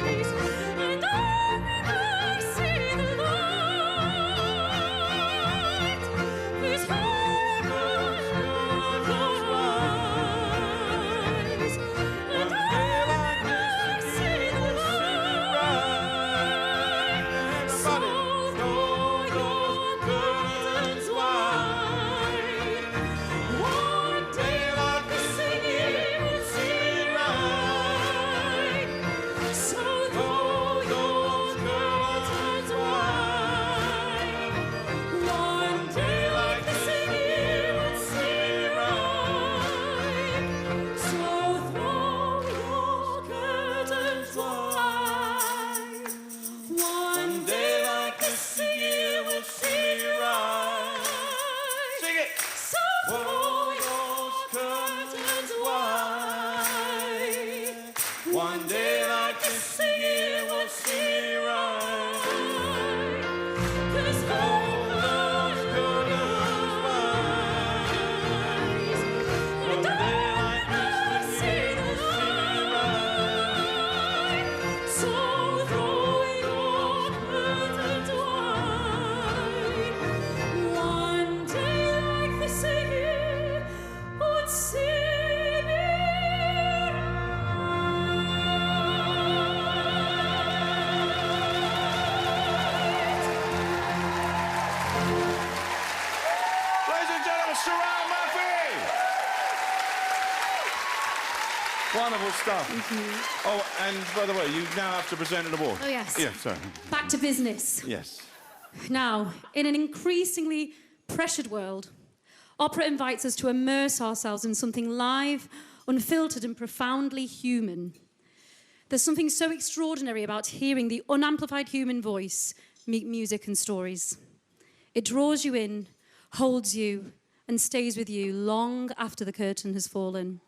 [SPEAKER 9] eyes? And only
[SPEAKER 4] One day like this, sing it will see me right.
[SPEAKER 9] 'Cause hope loves colors rise. And I see the light. So throw your curtains wide. One day like this, sing it would see me.
[SPEAKER 4] Ladies and gentlemen, Surround Murphy! Wonderful stuff. Oh, and by the way, you now have to present an award.
[SPEAKER 11] Oh, yes.
[SPEAKER 4] Yeah, sorry.
[SPEAKER 11] Back to business.
[SPEAKER 4] Yes.
[SPEAKER 11] Now, in an increasingly pressured world, opera invites us to immerse ourselves in something live, unfiltered, and profoundly human. There's something so extraordinary about hearing the unamplified human voice meet music and stories. It draws you in, holds you, and stays with you long after the curtain has fallen.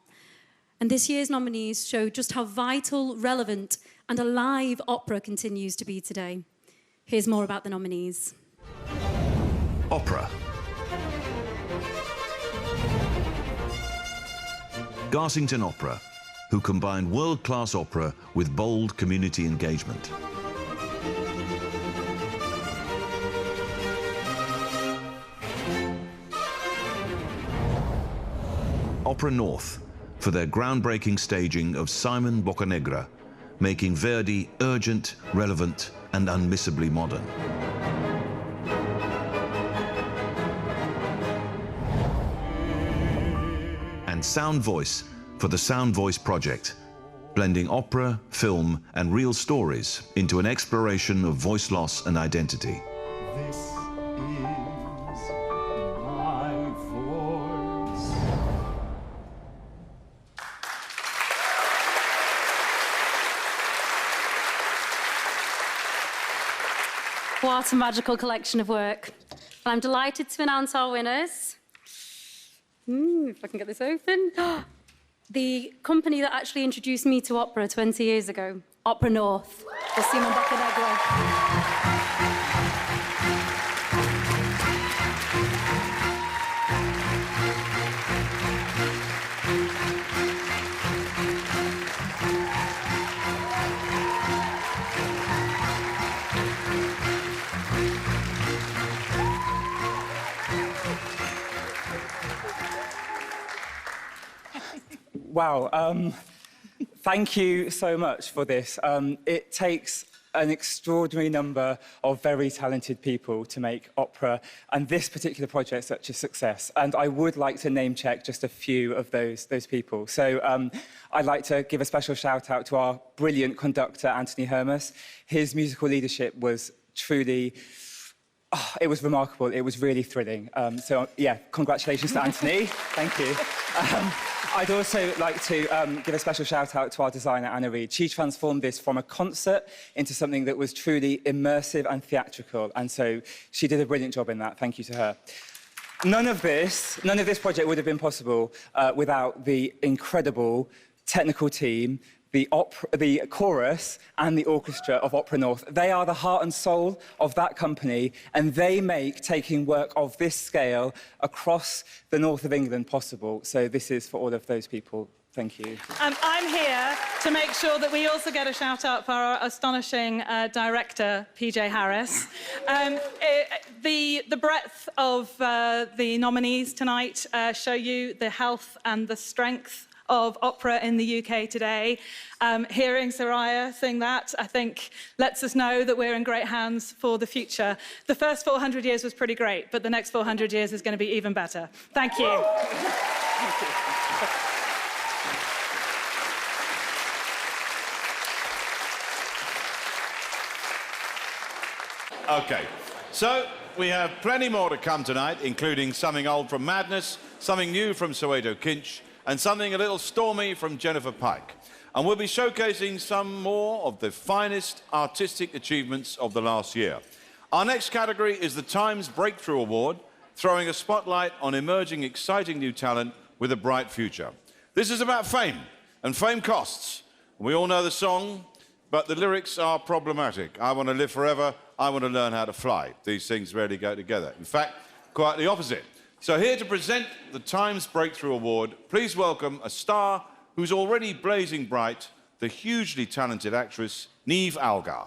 [SPEAKER 11] And this year's nominees show just how vital, relevant, and alive opera continues to be today. Here's more about the nominees.
[SPEAKER 6] Opera. Garsington Opera, who combine world-class opera with bold community engagement. Opera North, for their groundbreaking staging of Simon Boccanegra, making Verdi urgent, relevant, and unmissably modern. And Sound Voice, for the Sound Voice Project, blending opera, film, and real stories into an exploration of voice loss and identity.
[SPEAKER 9] This is my voice.
[SPEAKER 11] What a magical collection of work. I'm delighted to announce our winners. If I can get this open. The company that actually introduced me to opera 20 years ago, Opera North, for Simon Boccanegra.
[SPEAKER 12] Wow, thank you so much for this. It takes an extraordinary number of very talented people to make opera, and this particular project such a success. And I would like to name check just a few of those people. So I'd like to give a special shout out to our brilliant conductor, Anthony Hermas. His musical leadership was truly, it was remarkable. It was really thrilling. So yeah, congratulations to Anthony. Thank you. I'd also like to give a special shout out to our designer, Anna Reid. She transformed this from a concert into something that was truly immersive and theatrical. And so she did a brilliant job in that. Thank you to her. None of this project would have been possible without the incredible technical team, the chorus and the orchestra of Opera North. They are the heart and soul of that company, and they make taking work of this scale across the north of England possible. So this is for all of those people. Thank you.
[SPEAKER 13] I'm here to make sure that we also get a shout-out for our astonishing director, PJ Harris. The breadth of the nominees tonight show you the health and the strength of opera in the UK today. Hearing Soraya sing that, I think, lets us know that we're in great hands for the future. The first 400 years was pretty great, but the next 400 years is going to be even better. Thank you.
[SPEAKER 12] Thank you.
[SPEAKER 4] OK, so we have plenty more to come tonight, including something old from Madness, something new from Soweto Kinch, and something a little stormy from Jennifer Pike. And we'll be showcasing some more of the finest artistic achievements of the last year. Our next category is the Times Breakthrough Award, throwing a spotlight on emerging, exciting new talent with a bright future. This is about fame, and fame costs. We all know the song, but the lyrics are problematic. I want to live forever, I want to learn how to fly. These things rarely go together. In fact, quite the opposite. So here to present the Times Breakthrough Award, please welcome a star who's already blazing bright, the hugely talented actress, Nyah Grace.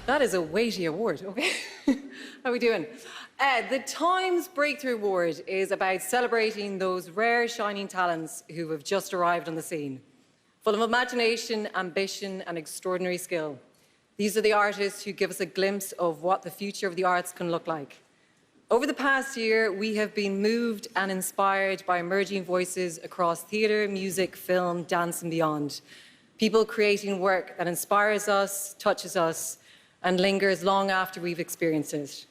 [SPEAKER 10] That is a weighty award. Okay. How are we doing? The Times Breakthrough Award is about celebrating those rare shining talents who have just arrived on the scene. Full of imagination, ambition, and extraordinary skill. These are the artists who give us a glimpse of what the future of the arts can look like. Over the past year, we have been moved and inspired by emerging voices across theatre, music, film, dance, and beyond. People creating work that inspires us, touches us, and lingers long after we've experienced it.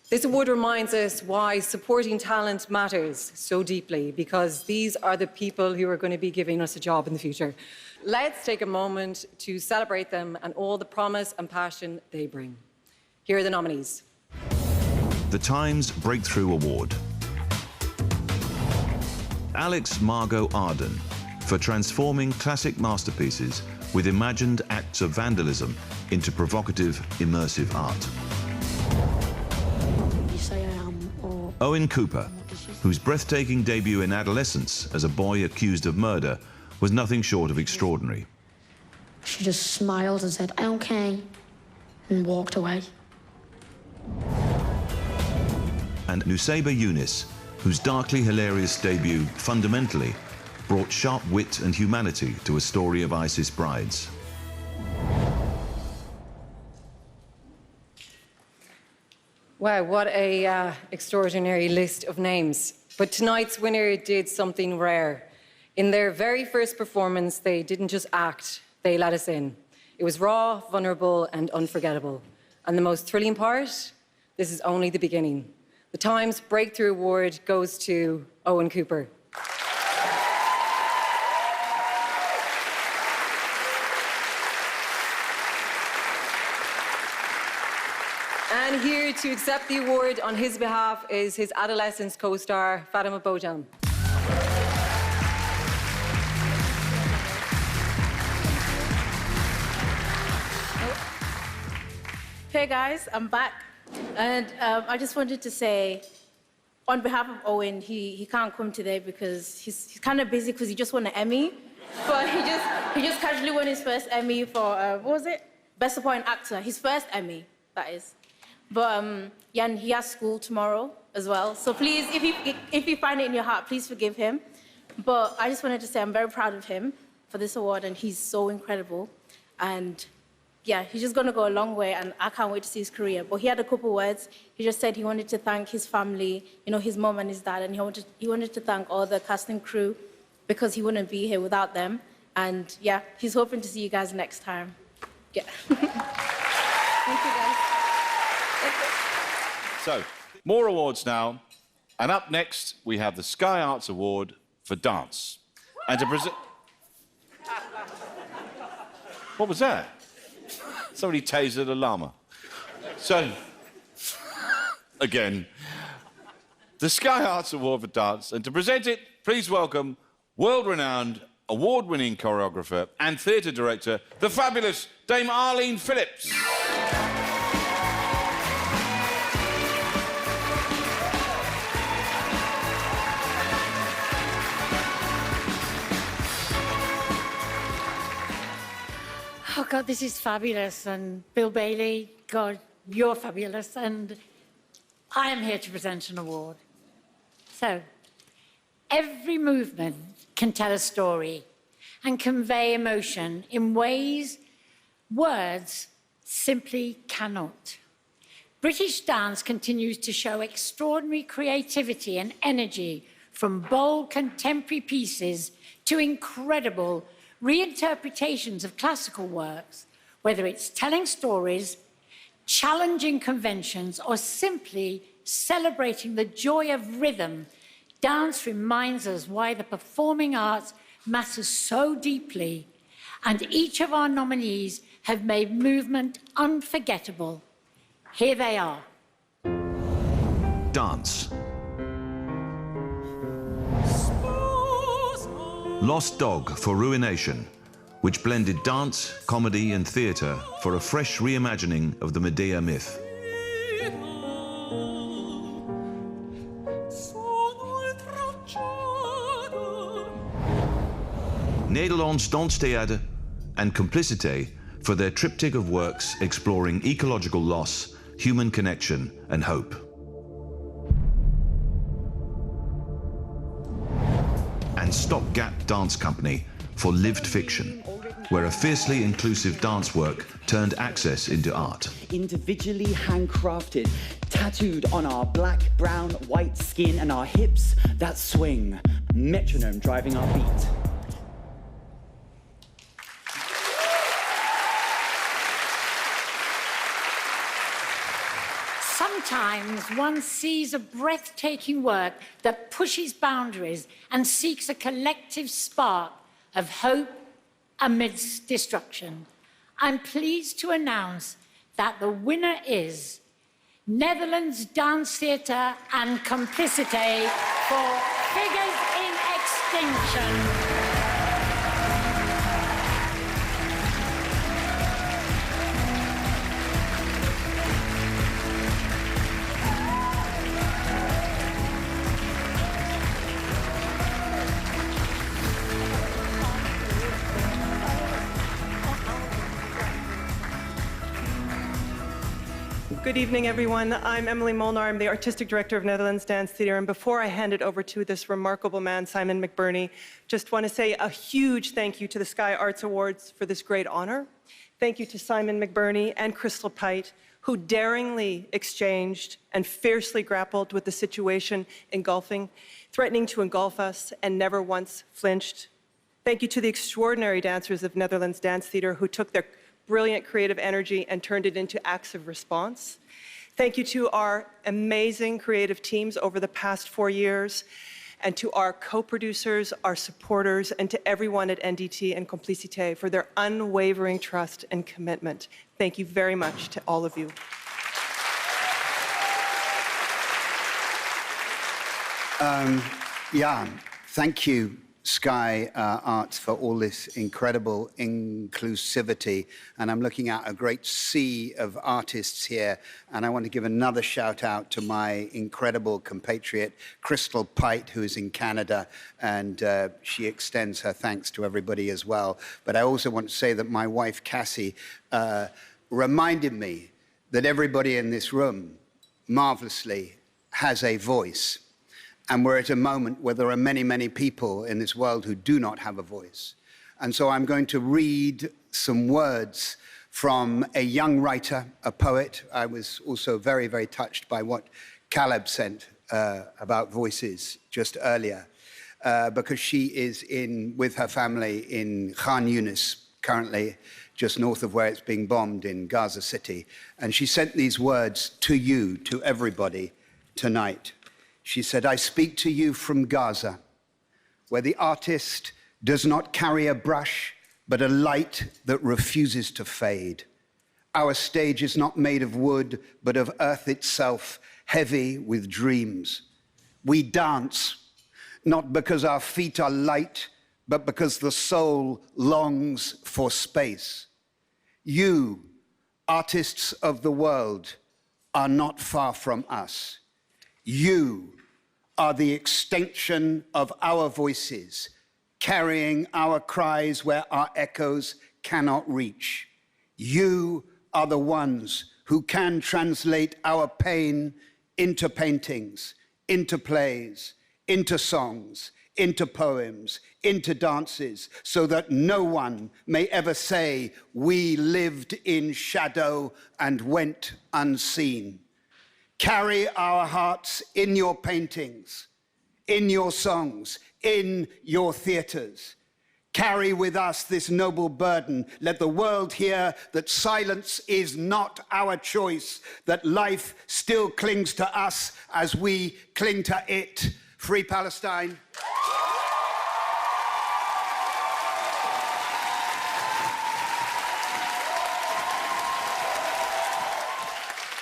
[SPEAKER 10] This award reminds us why supporting talent matters so deeply, because these are the people who are going to be giving us a job in the future. Let's take a moment to celebrate them and all the promise and passion they bring. Here are the nominees.
[SPEAKER 6] The Times Breakthrough Award. Alex Margot Arden for transforming classic masterpieces with imagined acts of vandalism into provocative, immersive art. Owen Cooper, whose breathtaking debut in adolescence as a boy accused of murder was nothing short of extraordinary.
[SPEAKER 14] She just smiled and said, "Okay," and walked away.
[SPEAKER 6] And Nusaiba Yunus, whose darkly hilarious debut fundamentally brought sharp wit and humanity to a story of ISIS brides.
[SPEAKER 10] Wow, what a extraordinary list of names. But tonight's winner did something rare. In their very first performance, they didn't just act, they let us in. It was raw, vulnerable, and unforgettable. And the most thrilling part, this is only the beginning. The Times Breakthrough Award goes to Owen Cooper. And here to accept the award on his behalf is his adolescence co-star, Fatima Bojan.
[SPEAKER 16] Hey guys, I'm back. And I just wanted to say, on behalf of Owen, he can't come today because he's kind of busy because he just won an Emmy. But he just casually won his first Emmy for, what was it? Best Supporting Actor, his first Emmy, that is. But yeah, and he has school tomorrow as well. So please, if you find it in your heart, please forgive him. But I just wanted to say I'm very proud of him for this award, and he's so incredible. And yeah, he's just gonna go a long way, and I can't wait to see his career. But he had a couple words. He just said he wanted to thank his family, you know, his mom and his dad, and he wanted to thank all the cast and crew because he wouldn't be here without them. And yeah, he's hoping to see you guys next time. Yeah. Thank you, guys.
[SPEAKER 4] So, more awards now. And up next, we have the Sky Arts Award for Dance. And to present... What was that? Somebody tasered a llama. So, again, the Sky Arts Award for Dance. And to present it, please welcome world-renowned, award-winning choreographer and theatre director, the fabulous Dame Arlene Phillips.
[SPEAKER 15] Oh, God, this is fabulous. And Bill Bailey, God, you're fabulous. And I am here to present an award. So, every movement can tell a story and convey emotion in ways words simply cannot. British dance continues to show extraordinary creativity and energy, from bold contemporary pieces to incredible reinterpretations of classical works, whether it's telling stories, challenging conventions, or simply celebrating the joy of rhythm. Dance reminds us why the performing arts matters so deeply, and each of our nominees have made movement unforgettable. Here they are.
[SPEAKER 6] Dance. Lost Dog for Ruination, which blended dance, comedy and theatre for a fresh reimagining of the Medea myth. Nederlands Danstheater and Complicité for their triptych of works exploring ecological loss, human connection and hope. And Stopgap Dance Company for lived fiction, where a fiercely inclusive dance work turned access into art.
[SPEAKER 5] Individually handcrafted, tattooed on our black, brown, white skin and our hips that swing, metronome driving our beat.
[SPEAKER 15] Sometimes one sees a breathtaking work that pushes boundaries and seeks a collective spark of hope amidst destruction. I'm pleased to announce that the winner is Netherlands Dance Theatre and Complicité for Figures in Extinction.
[SPEAKER 17] Good evening, everyone. I'm Emily Molnar. I'm the Artistic Director of Netherlands Dance Theatre. And before I hand it over to this remarkable man, Simon McBurney, just want to say a huge thank you to the Sky Arts Awards for this great honor. Thank you to Simon McBurney and Crystal Pite, who daringly exchanged and fiercely grappled with the situation engulfing, threatening to engulf us, and never once flinched. Thank you to the extraordinary dancers of Netherlands Dance Theatre who took their brilliant creative energy and turned it into acts of response. Thank you to our amazing creative teams over the past 4 years, and to our co-producers, our supporters, and to everyone at NDT and Complicité for their unwavering trust and commitment. Thank you very much to all of you.
[SPEAKER 18] Thank you, Sky Arts, for all this incredible inclusivity. And I'm looking at a great sea of artists here. And I want to give another shout out to my incredible compatriot, Crystal Pite, who is in Canada. And she extends her thanks to everybody as well. But I also want to say that my wife, Cassie, reminded me that everybody in this room, marvelously, has a voice. And we're at a moment where there are many, many people in this world who do not have a voice. And so I'm going to read some words from a young writer, a poet. I was also very, very touched by what Caleb sent about voices just earlier, because she is with her family in Khan Yunis, currently just north of where it's being bombed in Gaza City. And she sent these words to you, to everybody, tonight. She said, I speak to you from Gaza, where the artist does not carry a brush, but a light that refuses to fade. Our stage is not made of wood, but of earth itself, heavy with dreams. We dance, not because our feet are light, but because the soul longs for space. You, artists of the world, are not far from us. You are the extension of our voices, carrying our cries where our echoes cannot reach. You are the ones who can translate our pain into paintings, into plays, into songs, into poems, into dances, so that no one may ever say we lived in shadow and went unseen. Carry our hearts in your paintings, in your songs, in your theaters. Carry with us this noble burden. Let the world hear that silence is not our choice, that life still clings to us as we cling to it. Free Palestine.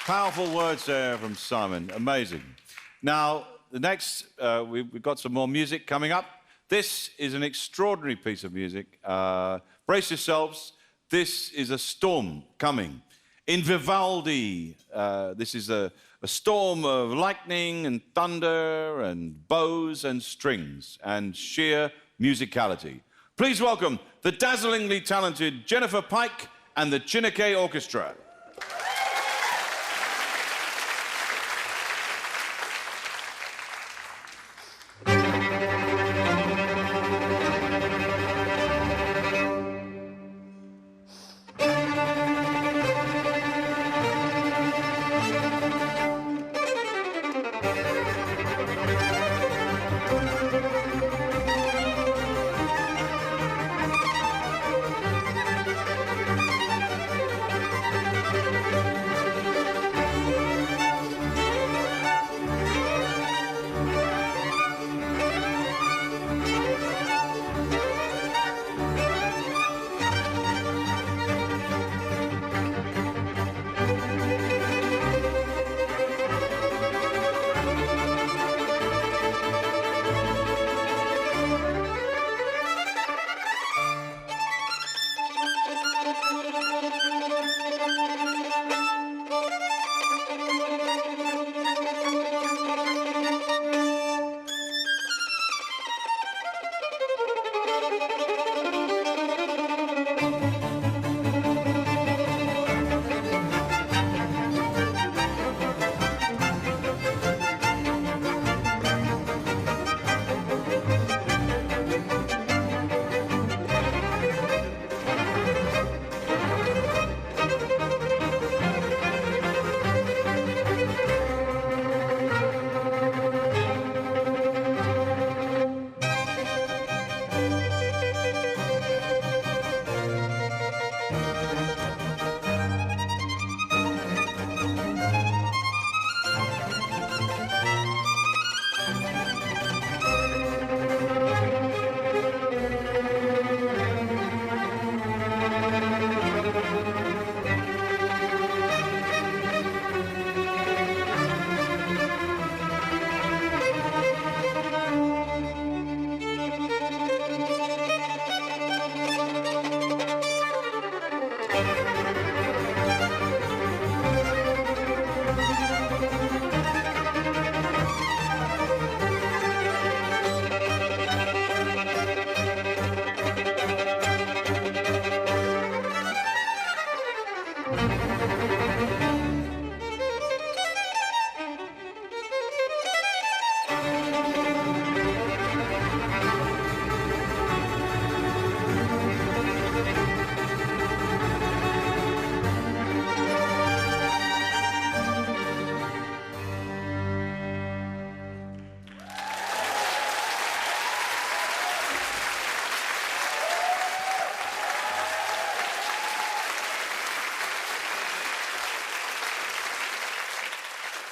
[SPEAKER 4] Powerful words there from Simon. Amazing. Now, the next, we've got some more music coming up. This is an extraordinary piece of music. Brace yourselves. This is a storm coming. In Vivaldi, this is a storm of lightning and thunder and bows and strings and sheer musicality. Please welcome the dazzlingly talented Jennifer Pike and the Chineke Orchestra.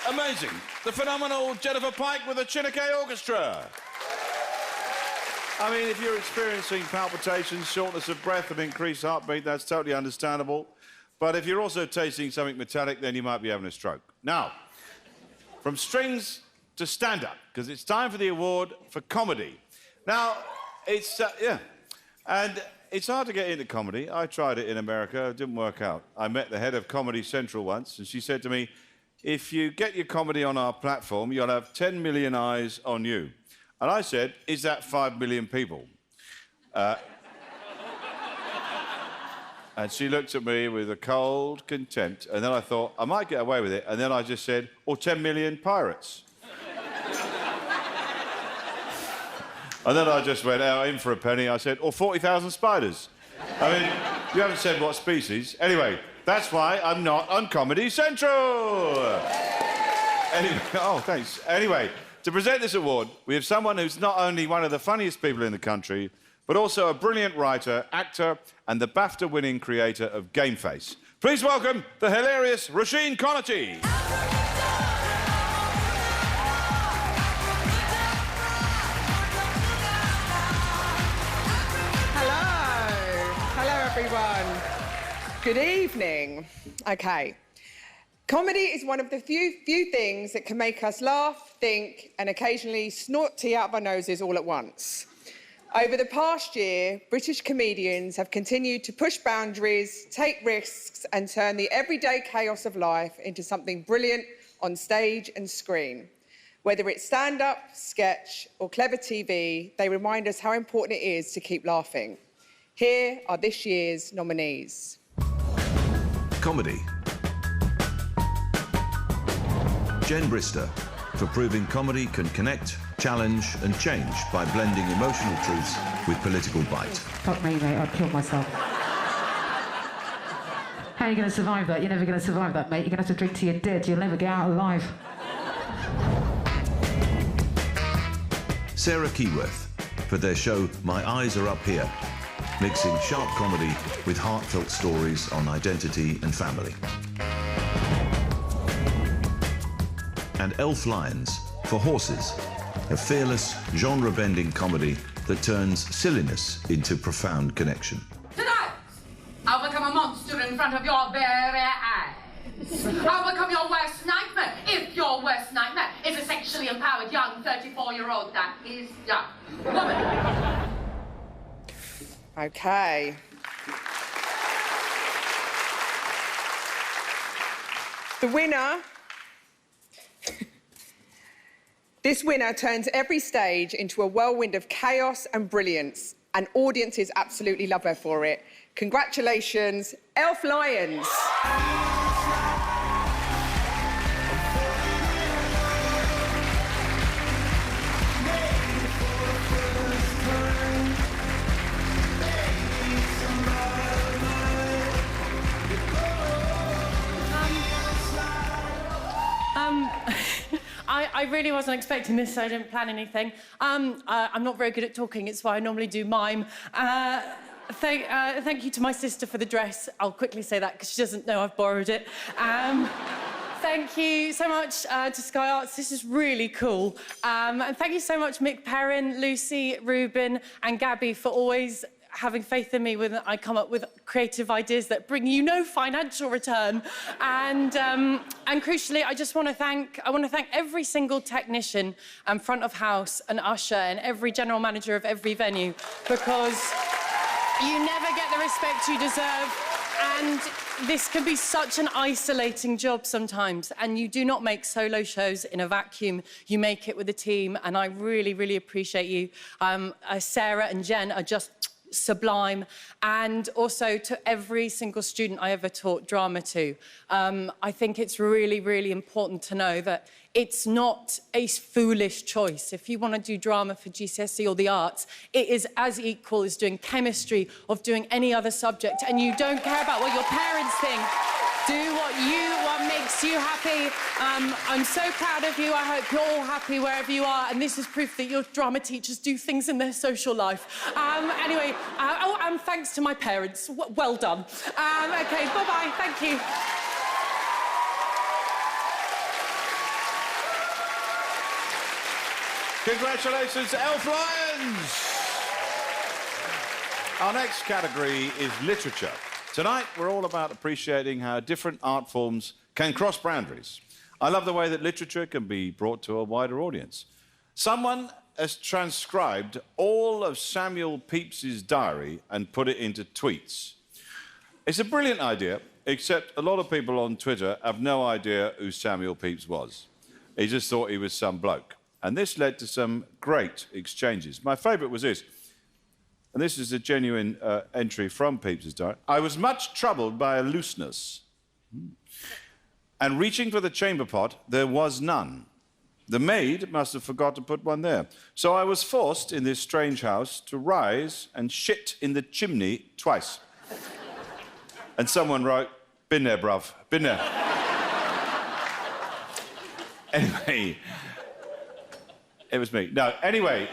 [SPEAKER 4] Amazing. The phenomenal Jennifer Pike with the Chineke Orchestra. I mean, if you're experiencing palpitations, shortness of breath and increased heartbeat, that's totally understandable. But if you're also tasting something metallic, then you might be having a stroke. Now, from strings to stand-up, because it's time for the award for comedy. Now, it's, and it's hard to get into comedy. I tried it in America, it didn't work out. I met the head of Comedy Central once, and she said to me, if you get your comedy on our platform, you'll have 10 million eyes on you. And I said, is that 5 million people? And she looked at me with a cold contempt, and then I thought, I might get away with it, and then I just said, or 10 million pirates. And then I just went out in for a penny, I said, or 40,000 spiders. I mean, you haven't said what species. Anyway, that's why I'm not on Comedy Central. Anyway, oh, thanks. Anyway, to present this award, we have someone who's not only one of the funniest people in the country, but also a brilliant writer, actor, and the BAFTA-winning creator of Game Face. Please welcome the hilarious Roisin Conaty.
[SPEAKER 2] Hello, everyone. Good evening. Okay. Comedy is one of the few things that can make us laugh, think, and occasionally snort tea out of our noses all at once. Over the past year, British comedians have continued to push boundaries, take risks, and turn the everyday chaos of life into something brilliant on stage and screen. Whether it's stand-up, sketch, or clever TV, they remind us how important it is to keep laughing. Here are this year's nominees.
[SPEAKER 6] Comedy. Jen Brister, for proving comedy can connect, challenge and change by blending emotional truths with political bite.
[SPEAKER 19] Fuck me, mate, I'd kill myself. How are you going to survive that? You're never going to survive that, mate. You're going to have to drink till you're dead. You'll never get out alive.
[SPEAKER 6] Sarah Keyworth, for their show My Eyes Are Up Here, mixing sharp comedy with heartfelt stories on identity and family. And Elf Lions, for Horses, a fearless, genre-bending comedy that turns silliness into profound connection.
[SPEAKER 20] Tonight, I'll become a monster in front of your very eyes. I'll become your worst nightmare, if your worst nightmare is a sexually empowered young 34-year-old that is young woman.
[SPEAKER 2] OK. The winner... This winner turns every stage into a whirlwind of chaos and brilliance, and audiences absolutely love her for it. Congratulations, Elf Lions.
[SPEAKER 22] I really wasn't expecting this, so I didn't plan anything. I'm not very good at talking, it's why I normally do mime. Thank you to my sister for the dress. I'll quickly say that because she doesn't know I've borrowed it. Thank you so much to Sky Arts. This is really cool. And thank you so much, Mick Perrin, Lucy, Ruben, and Gabby for always having faith in me when I come up with creative ideas that bring you no financial return. And crucially, I want to thank every single technician and front of house and usher and every general manager of every venue, because you never get the respect you deserve. And this can be such an isolating job sometimes, and you do not make solo shows in a vacuum. You make it with a team, and I really, really appreciate you. Sarah and Jen are just sublime, and also to every single student I ever taught drama to. I think it's really, really important to know that it's not a foolish choice. If you want to do drama for GCSE or the arts, it is as equal as doing chemistry or doing any other subject, and you don't care about what your parents think. Do what makes you happy. I'm so proud of you. I hope you're all happy wherever you are. And this is proof that your drama teachers do things in their social life. Anyway, and thanks to my parents. Well done. OK, bye-bye. Thank you.
[SPEAKER 4] Congratulations, Elf Lions! Our next category is literature. Tonight, we're all about appreciating how different art forms can cross boundaries. I love the way that literature can be brought to a wider audience. Someone has transcribed all of Samuel Pepys's diary and put it into tweets. It's a brilliant idea, except a lot of people on Twitter have no idea who Samuel Pepys was. He just thought he was some bloke. And this led to some great exchanges. My favourite was this. And this is a genuine entry from Pepys's diary. I was much troubled by a looseness. And reaching for the chamber pot, there was none. The maid must have forgot to put one there. So I was forced, in this strange house, to rise and shit in the chimney twice. And someone wrote, "Been there, bruv, been there." Anyway, it was me. No, anyway,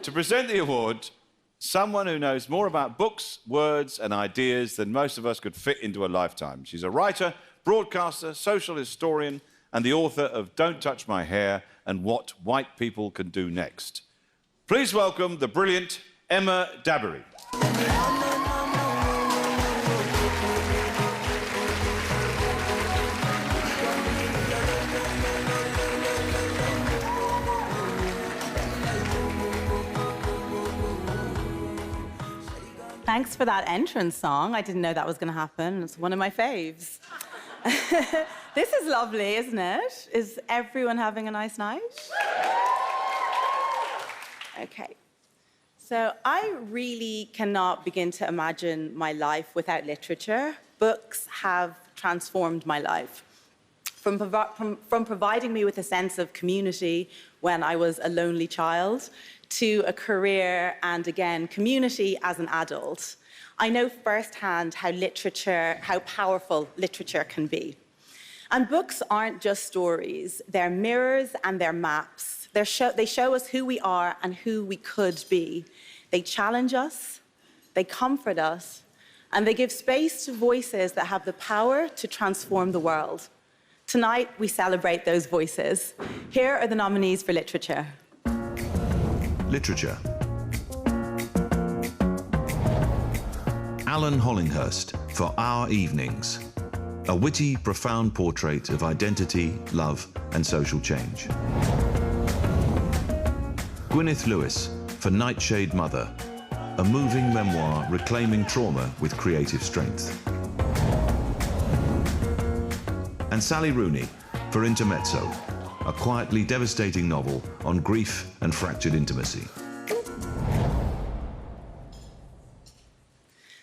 [SPEAKER 4] to present the award, someone who knows more about books, words and ideas than most of us could fit into a lifetime. She's a writer, broadcaster, social historian and the author of Don't Touch My Hair and What White People Can Do Next. Please welcome the brilliant Emma Dabiri.
[SPEAKER 3] Thanks for that entrance song. I didn't know that was going to happen. It's one of my faves. This is lovely, isn't it? Is everyone having a nice night? Okay. So I really cannot begin to imagine my life without literature. Books have transformed my life. From providing me with a sense of community when I was a lonely child, to a career and, again, community as an adult. I know firsthand how powerful literature can be. And books aren't just stories. They're mirrors and they're maps. They show us who we are and who we could be. They challenge us, they comfort us, and they give space to voices that have the power to transform the world. Tonight, we celebrate those voices. Here are the nominees for literature.
[SPEAKER 6] Literature. Alan Hollinghurst for Our Evenings. A witty, profound portrait of identity, love, and social change. Gwyneth Lewis for Nightshade Mother. A moving memoir reclaiming trauma with creative strength. And Sally Rooney for Intermezzo. A quietly devastating novel on grief and fractured intimacy.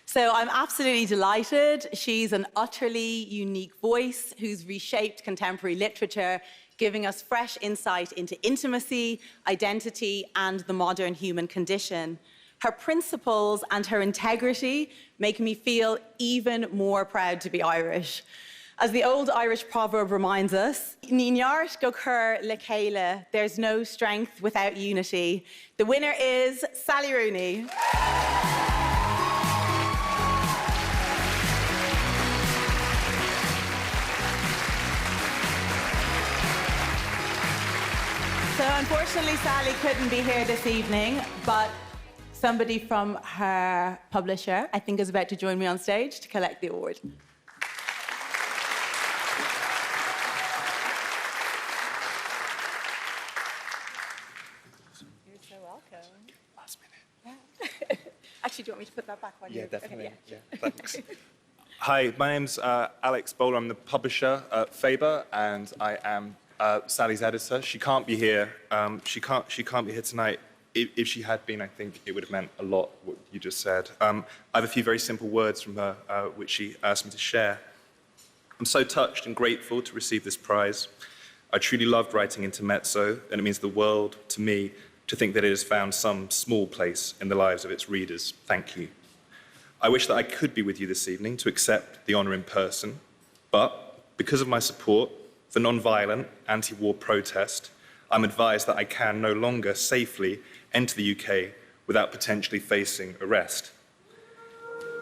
[SPEAKER 3] So I'm absolutely delighted. She's an utterly unique voice who's reshaped contemporary literature, giving us fresh insight into intimacy, identity, and the modern human condition. Her principles and her integrity make me feel even more proud to be Irish. As the old Irish proverb reminds us, Ní neart go cur le chéile, there's no strength without unity. The winner is Sally Rooney. So unfortunately, Sally couldn't be here this evening, but somebody from her publisher, I think, is about to join me on stage to collect the award. Actually, do you want me to put that back on you?
[SPEAKER 8] Yeah, definitely.
[SPEAKER 3] Okay,
[SPEAKER 8] yeah, thanks. Hi, my name's Alex Bowler. I'm the publisher at Faber, and I am Sally's editor. She can't be here. She can't be here tonight. If she had been, I think it would have meant a lot, what you just said. I have a few very simple words from her, which she asked me to share. I'm so touched and grateful to receive this prize. I truly loved writing Intermezzo, and it means the world to me to think that it has found some small place in the lives of its readers. Thank you. I wish that I could be with you this evening to accept the honour in person, but because of my support for non-violent anti-war protest, I'm advised that I can no longer safely enter the UK without potentially facing arrest.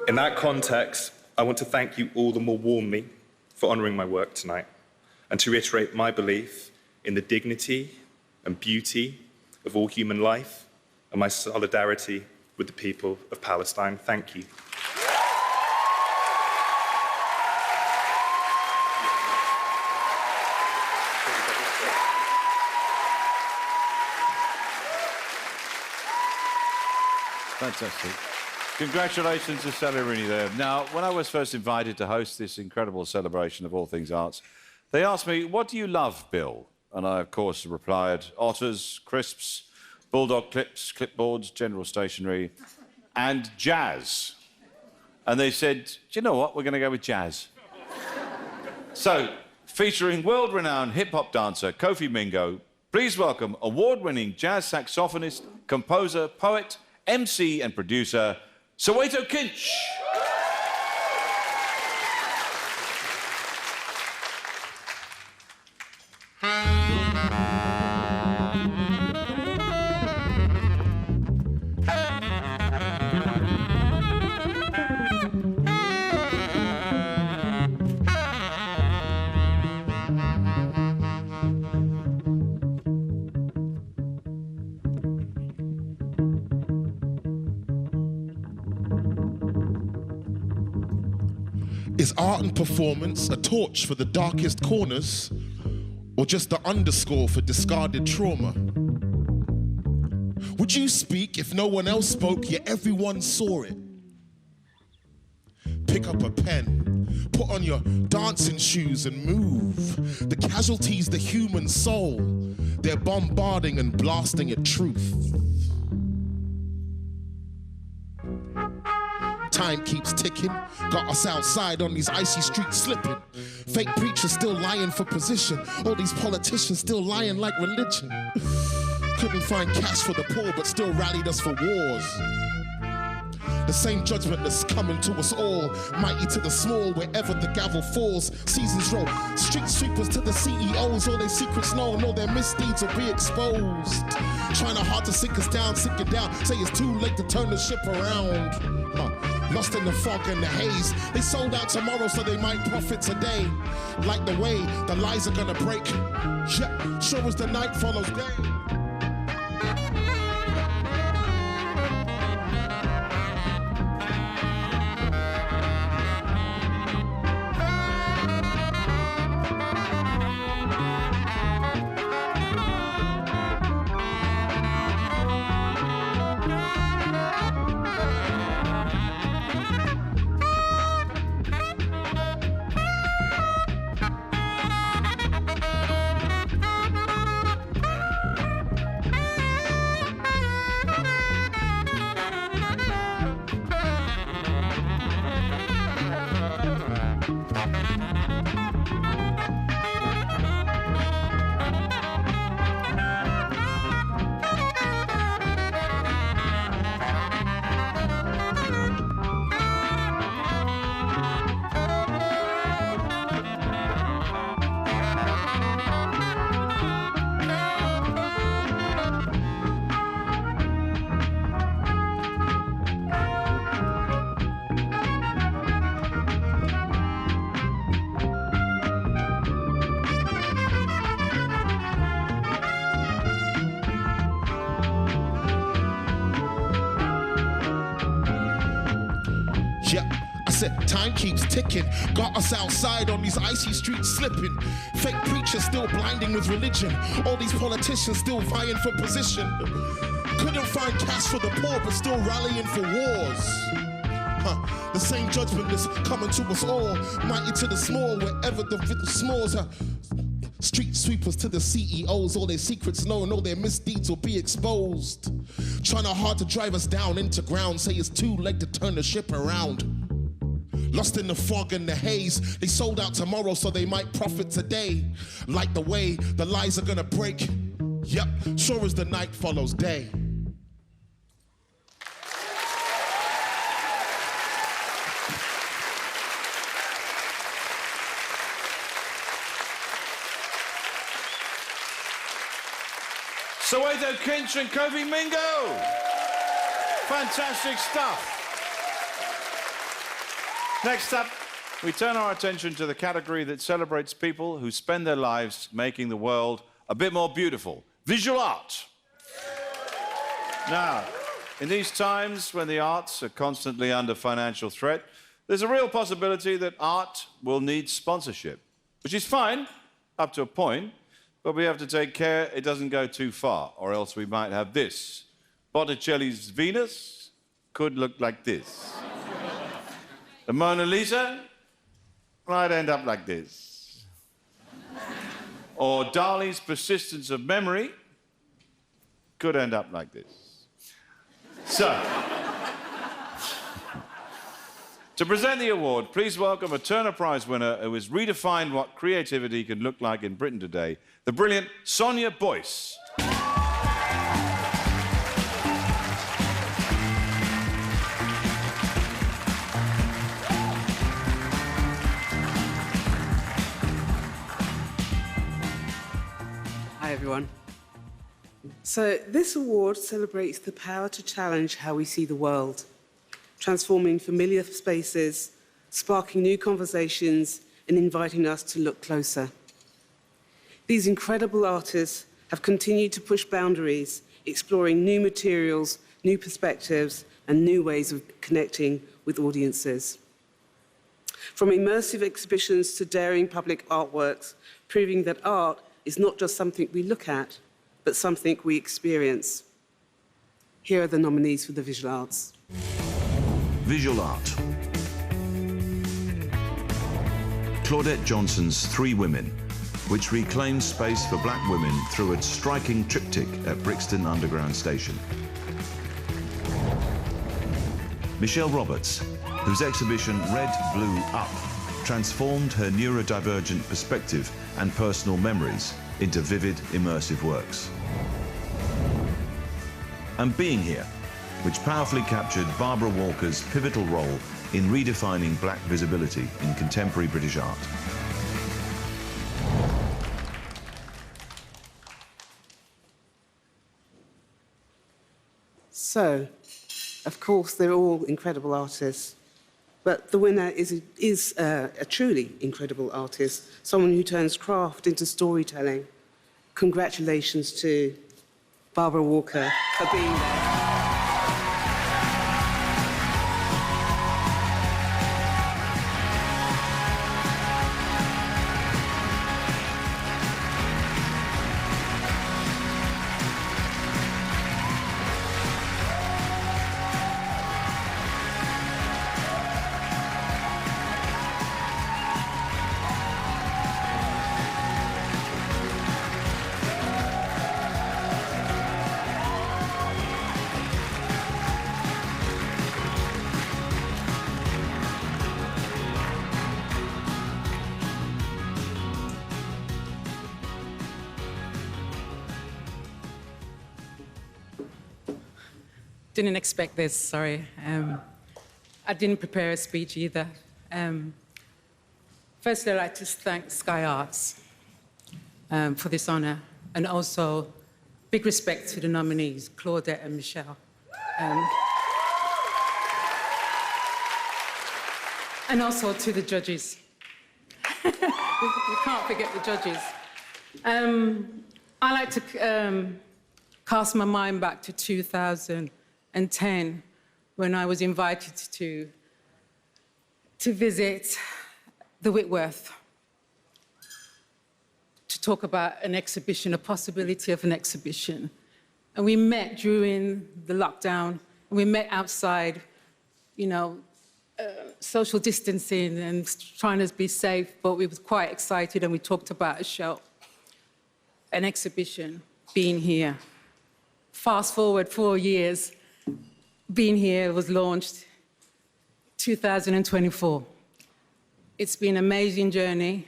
[SPEAKER 8] In that context, I want to thank you all the more warmly for honouring my work tonight, and to reiterate my belief in the dignity and beauty of all human life, and my solidarity with the people of Palestine. Thank you.
[SPEAKER 4] Fantastic. Congratulations to Sally Rooney there. Now, when I was first invited to host this incredible celebration of all things arts, they asked me, what do you love, Bill? And I, of course, replied, otters, crisps, bulldog clips, clipboards, general stationery, and jazz. And they said, do you know what? We're going to go with jazz. So, featuring world-renowned hip-hop dancer Kofi Mingo, please welcome award-winning jazz saxophonist, composer, poet, MC and producer, Soweto Kinch.
[SPEAKER 21] Is art and performance a torch for the darkest corners, or just the underscore for discarded trauma? Would you speak if no one else spoke, yet everyone saw it? pick up a pen, put on your dancing shoes and move. The casualty's the human soul. They're bombarding and blasting at truth. Time keeps ticking, got us outside on these icy streets slipping. Fake preachers still lying for position, all these politicians still lying like religion. Couldn't find cash for the poor, but still rallied us for wars. The same judgment that's coming to us all, mighty to the small, wherever the gavel falls. Seasons roll, street sweepers to the CEOs, all their secrets known, all their misdeeds will be exposed. Trying hard to sink us down, sink it down, say it's too late to turn the ship around. Lost in the fog and the haze, they sold out tomorrow so they might profit today. Like the way the lies are gonna break, yeah, sure as the night follows day. Time keeps ticking, got us outside on these icy streets slipping. Fake preachers still blinding with religion, all these politicians still vying for position. Couldn't find cash for the poor, but still rallying for wars. The same judgment is coming to us all, mighty to the small, wherever the smalls are. Street sweepers to the CEOs, all their secrets known, all their misdeeds will be exposed. Trying hard to drive us down into ground, say it's too late to turn the ship around. Lost in the fog and the haze, they sold out tomorrow so they might profit today. Like the way the lies are gonna break, yep, sure as the night follows day.
[SPEAKER 4] Soweto Kinch and Kofi Mingo. Fantastic stuff. Next up, we turn our attention to the category that celebrates people who spend their lives making the world a bit more beautiful. Visual art. Now, in these times when the arts are constantly under financial threat, there's a real possibility that art will need sponsorship, which is fine, up to a point, but we have to take care it doesn't go too far, or else we might have this. Botticelli's Venus could look like this. The Mona Lisa might end up like this. Or Dali's Persistence of Memory could end up like this. So, to present the award, please welcome a Turner Prize winner who has redefined what creativity can look like in Britain today, the brilliant Sonia Boyce.
[SPEAKER 1] Hi, everyone. So this award celebrates the power to challenge how we see the world, transforming familiar spaces, sparking new conversations, and inviting us to look closer. These incredible artists have continued to push boundaries, exploring new materials, new perspectives, and new ways of connecting with audiences. From immersive exhibitions to daring public artworks, proving that art is not just something we look at, but something we experience. Here are the nominees for the visual arts.
[SPEAKER 6] Visual art. Claudette Johnson's Three Women, which reclaims space for black women through a striking triptych at Brixton Underground Station. Michelle Roberts, whose exhibition Red, Blue, Up transformed her neurodivergent perspective and personal memories into vivid, immersive works. And Being Here, which powerfully captured Barbara Walker's pivotal role in redefining black visibility in contemporary British art.
[SPEAKER 1] So, of course, they're all incredible artists, but the winner is a truly incredible artist, someone who turns craft into storytelling. Congratulations to Barbara Walker for being there.
[SPEAKER 7] Didn't expect this, sorry. I didn't prepare a speech either. Firstly, I'd like to thank Sky Arts for this honor, and also big respect to the nominees, Claudette and Michelle. And also to the judges. We can't forget the judges. I like to cast my mind back to 2010, when I was invited to visit the Whitworth to talk about an exhibition, a possibility of an exhibition. And we met during the lockdown, and we met outside, you know, social distancing and trying to be safe, but we were quite excited, and we talked about a show, an exhibition, Being Here. Fast forward 4 years, Being Here was launched 2024. It's been an amazing journey.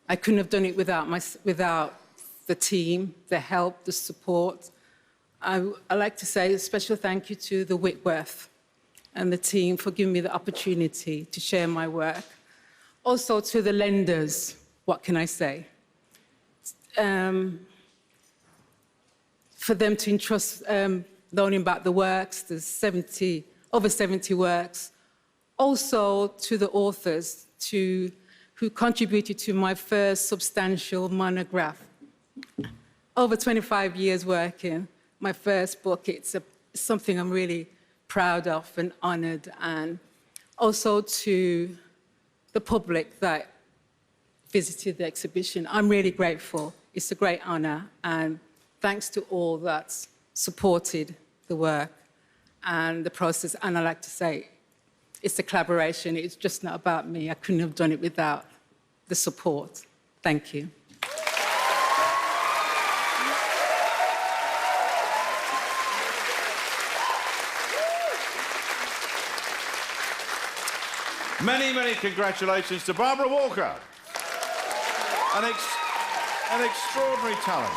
[SPEAKER 7] I couldn't have done it without the team, the help, the support. I like to say a special thank you to the Whitworth and the team for giving me the opportunity to share my work. Also to the lenders, what can I say? For them to entrust knowing about the works, there's over 70 works. Also to the authors who contributed to my first substantial monograph. Over 25 years working, my first book, it's something I'm really proud of and honored. And also to the public that visited the exhibition. I'm really grateful. It's a great honor. And thanks to all that's supported the work and the process. And I like to say, it's a collaboration. It's just not about me. I couldn't have done it without the support. Thank you.
[SPEAKER 4] Many, many congratulations to Barbara Walker. An extraordinary talent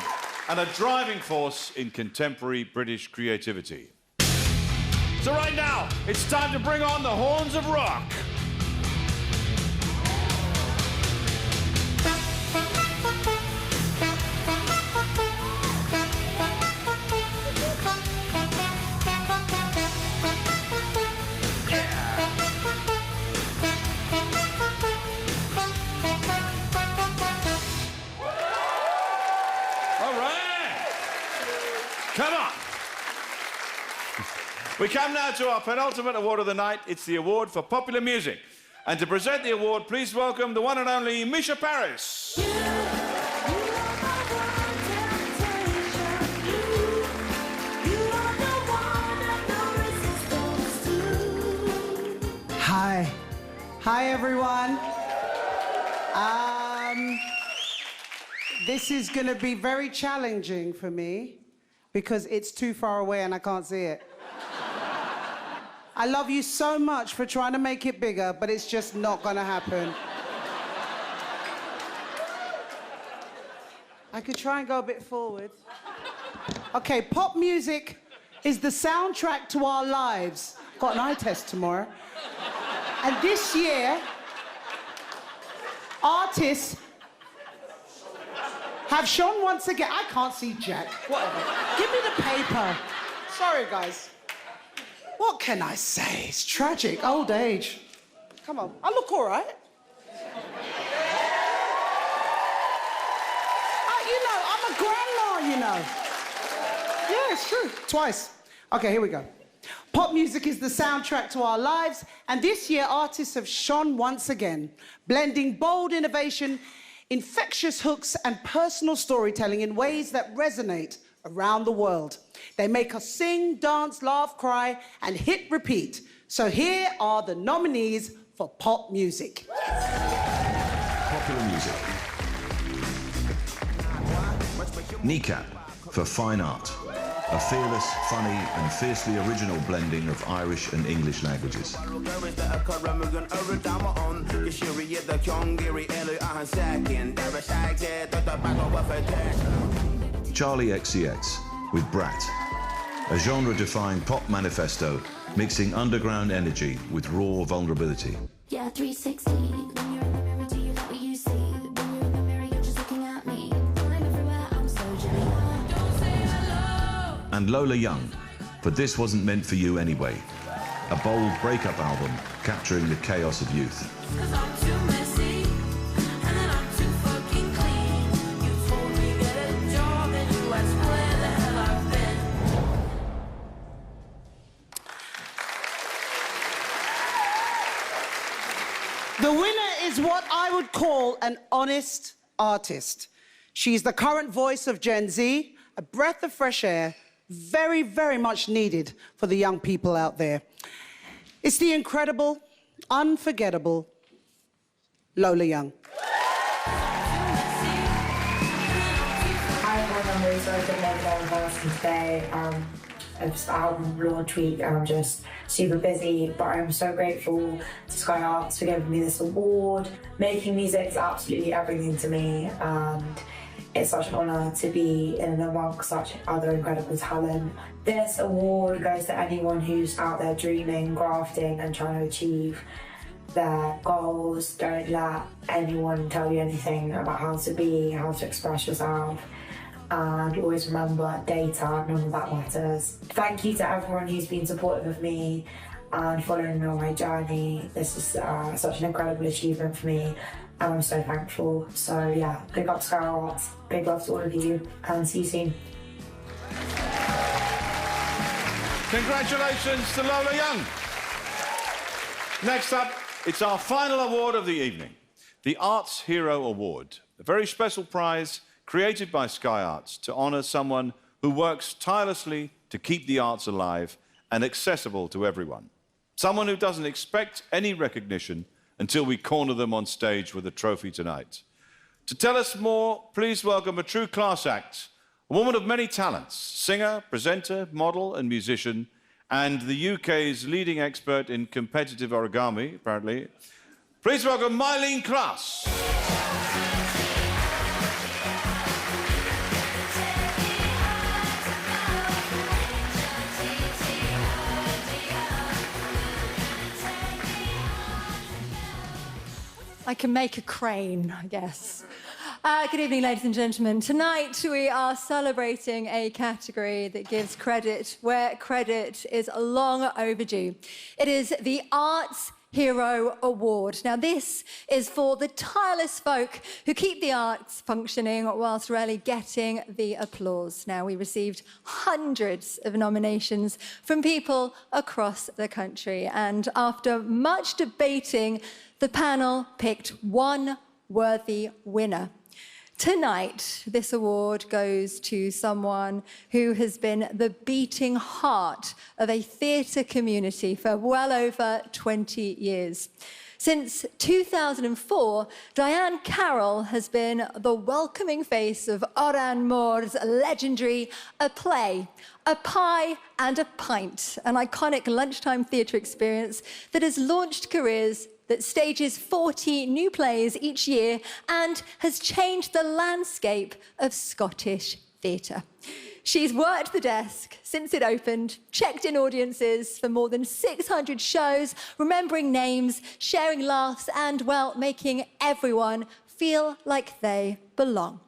[SPEAKER 4] and a driving force in contemporary British creativity. So right now, it's time to bring on the Horns of Rock. Come on. We come now to our penultimate award of the night. It's the award for popular music. And to present the award, please welcome the one and only Misha Paris.
[SPEAKER 9] Hi. Hi, everyone. This is going to be very challenging for me because it's too far away and I can't see it. I love you so much for trying to make it bigger, but it's just not going to happen. I could try and go a bit forward. Okay, pop music is the soundtrack to our lives. Got an eye test tomorrow. And this year, artists have shone once again. I can't see Jack. Whatever. Give me the paper. Sorry, guys. What can I say? It's tragic. Old age. Come on. I look all right. You know, I'm a grandma, you know. Yeah, it's true. Twice. Okay, here we go. Pop music is the soundtrack to our lives, and this year artists have shone once again, blending bold innovation, infectious hooks, and personal storytelling in ways that resonate around the world. They make us sing, dance, laugh, cry, and hit repeat. So here are the nominees for pop music.
[SPEAKER 6] Popular music. Kneecap for Fine Art. A fearless, funny, and fiercely original blending of Irish and English languages. Charlie XCX with Brat. A genre-defying pop manifesto mixing underground energy with raw vulnerability.
[SPEAKER 14] Yeah, 360. When you're in the mirror, do you like what you see? When you're in the mirror, you're just looking at me. I'm everywhere, I'm so jelly. Don't say hello.
[SPEAKER 6] And Lola Young, but this wasn't meant for you anyway. A bold breakup album capturing the chaos of youth.
[SPEAKER 14] 'Cause I'm too messy, and then I'm too fucking clean. You told me get a job, and you asked where the hell I've been.
[SPEAKER 9] The winner is what I would call an honest artist. She's the current voice of Gen Z, a breath of fresh air, very, very much needed for the young people out there. It's the incredible, unforgettable Lola Young.
[SPEAKER 11] Hi everyone, I'm really sorry for making all of today. It's album launch week and I'm just super busy, but I'm so grateful to Sky Arts for giving me this award. Making music is absolutely everything to me, and it's such an honour to be in and amongst such other incredible talent. This award goes to anyone who's out there dreaming, grafting and trying to achieve their goals. Don't let anyone tell you anything about how to be, how to express yourself. And always remember, data, none of that matters. Thank you to everyone who's been supportive of me and following me on my journey. This is such an incredible achievement for me, and I'm so thankful. So yeah, big up to Sky Arts, big love to all of you, and see you soon.
[SPEAKER 4] Congratulations to Lola Young. Next up, it's our final award of the evening, the Arts Hero Award, a very special prize created by Sky Arts to honour someone who works tirelessly to keep the arts alive and accessible to everyone. Someone who doesn't expect any recognition until we corner them on stage with a trophy tonight. To tell us more, please welcome a true class act, a woman of many talents, singer, presenter, model and musician, and the UK's leading expert in competitive origami, apparently. Please welcome Myleene Klass.
[SPEAKER 23] I can make a crane, I guess. Good evening, ladies and gentlemen. Tonight, we are celebrating a category that gives credit where credit is long overdue. It is the Arts Hero Award. Now, this is for the tireless folk who keep the arts functioning whilst rarely getting the applause. Now, we received hundreds of nominations from people across the country, and after much debating, the panel picked one worthy winner. Tonight, this award goes to someone who has been the beating heart of a theatre community for well over 20 years. Since 2004, Diane Carroll has been the welcoming face of Oran Moor's legendary A Play, A Pie and a Pint, an iconic lunchtime theatre experience that has launched careers, that stages 40 new plays each year and has changed the landscape of Scottish theatre. She's worked the desk since it opened, checked in audiences for more than 600 shows, remembering names, sharing laughs, and, well, making everyone feel like they belong.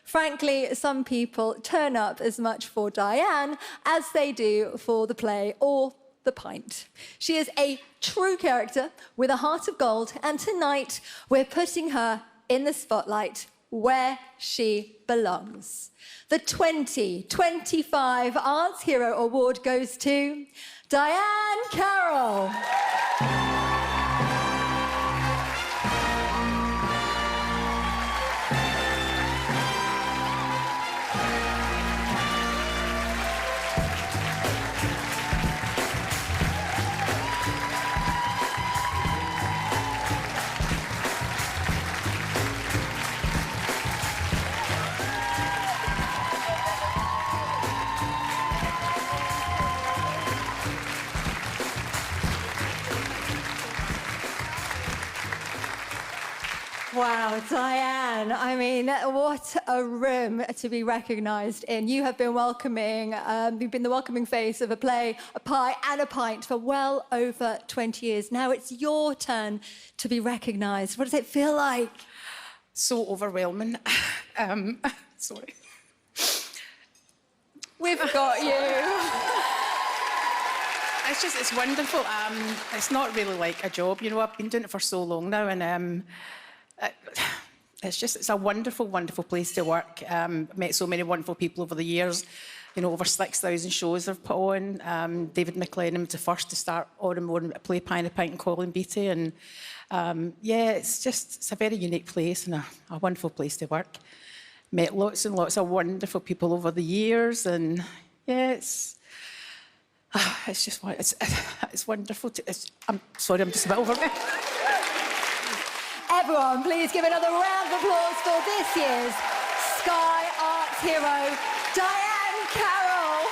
[SPEAKER 23] Frankly, some people turn up as much for Diane as they do for the play or the pint. She is a true character with a heart of gold, and tonight we're putting her in the spotlight where she belongs. The 2025 Arts Hero Award goes to Diane Carroll. Wow, Diane, I mean, what a room to be recognised in. You have been you've been the welcoming face of A Play, A Pie and a Pint for well over 20 years. Now it's your turn to be recognised. What does it feel like?
[SPEAKER 10] So overwhelming. Sorry.
[SPEAKER 23] We've got you.
[SPEAKER 10] It's wonderful. It's not really like a job, you know. I've been doing it for so long now, and it's a wonderful, wonderful place to work. Met so many wonderful people over the years. You know, over 6,000 shows they've put on. David McLennan was the first to start on and more A Play, Pie and a Pint, and Colin Beattie. And yeah, it's a very unique place and a wonderful place to work. Met lots and lots of wonderful people over the years, and yeah, it's wonderful. I'm sorry, I'm just a bit overwhelmed.
[SPEAKER 23] Everyone, please give another round of applause for this year's Sky Arts Hero, Diane Carroll.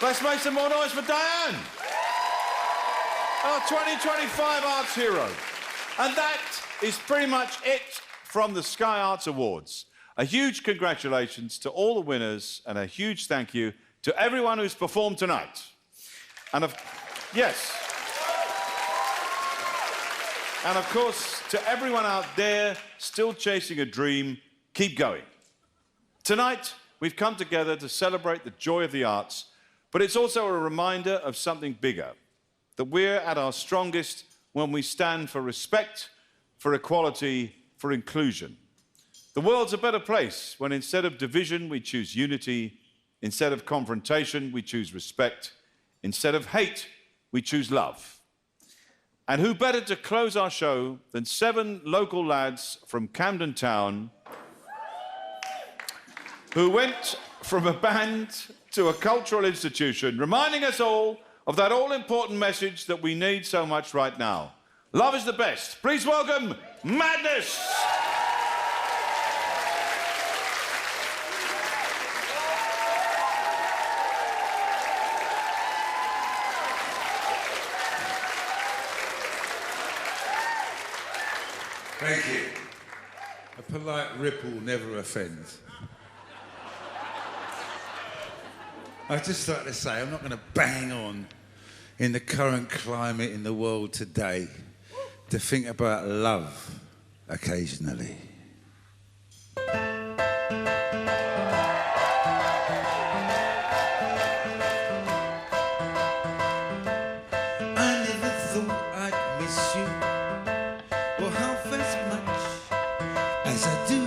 [SPEAKER 4] Let's make some more noise for Diane, our 2025 Arts Hero. And that is pretty much it from the Sky Arts Awards. A huge congratulations to all the winners and a huge thank you to everyone who's performed tonight. And of course, to everyone out there still chasing a dream, keep going. Tonight, we've come together to celebrate the joy of the arts, but it's also a reminder of something bigger, that we're at our strongest when we stand for respect, for equality, for inclusion. The world's a better place when instead of division, we choose unity, instead of confrontation, we choose respect, instead of hate, we choose love. And who better to close our show than 7 local lads from Camden Town who went from a band to a cultural institution, reminding us all of that all-important message that we need so much right now. Love is the best. Please welcome Madness!
[SPEAKER 12] Thank you. A polite ripple never offends. I'd just like to say, I'm not going to bang on in the current climate in the world today to think about love occasionally. I never thought I'd miss you, or half as much as I do.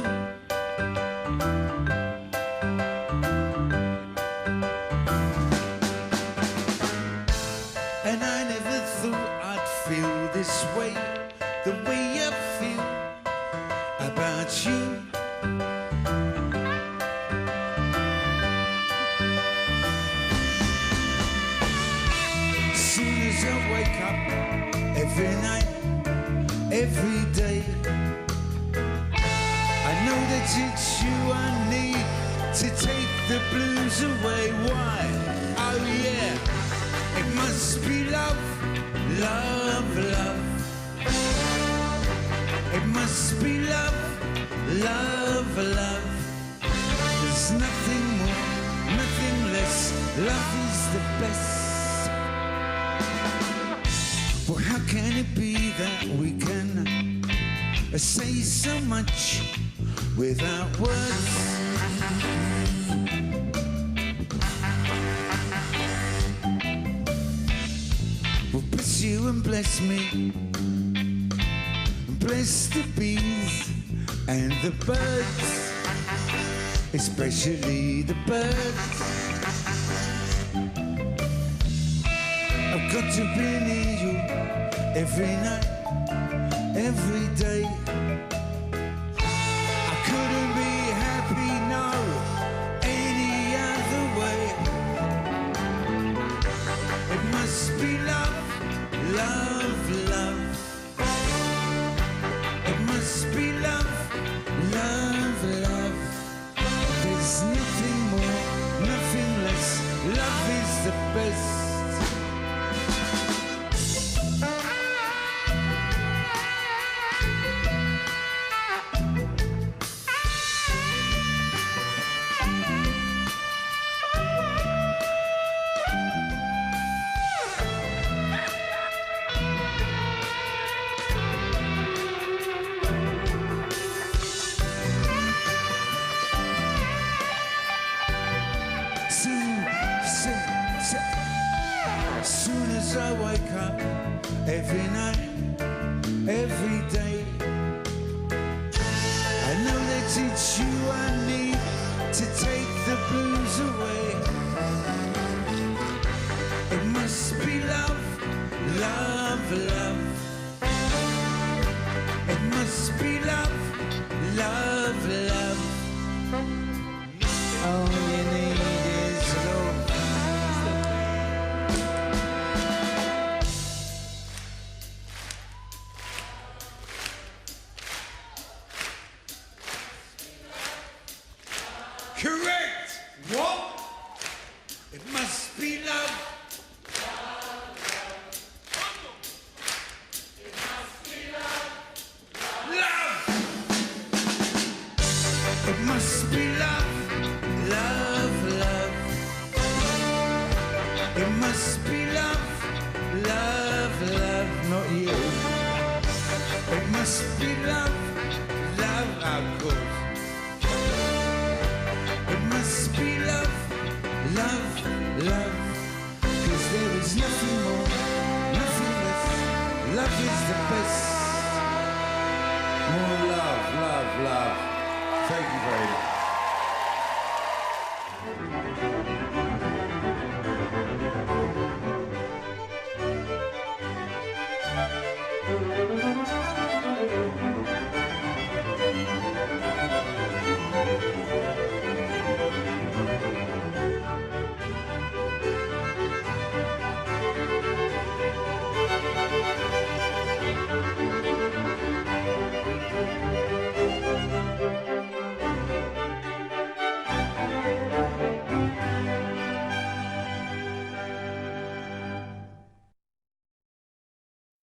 [SPEAKER 12] And I never thought I'd feel this way, the way I feel about you. every day. I know that it's you I need to take the blues away. Why? Oh yeah, it must be love, love, love. It must be love, love, love. There's nothing more, nothing less. Love is the best. Well, how can it be that we can say so much without words? Well, bless you and bless me. Bless the bees and the birds, especially the birds. I've got to be near you every night, every day. I couldn't be happy, no, any other way. It must be love, love, love. It must be love, love, love. There's nothing more, nothing less. Love is the best. Soon as I wake up, every night, every day, I know that it's you I need to take the blues away. It must be love, love, love. It must be love, love, love. All you need is love. Correct! What? It must be love. It must be love. Love! It must be love, love, love. It must be love, love, love, not you. It must be love, love, of course. It must be love, love, love. 'Cause there is nothing more, nothing less. Love is the best. More love, love, love. Thank you very much.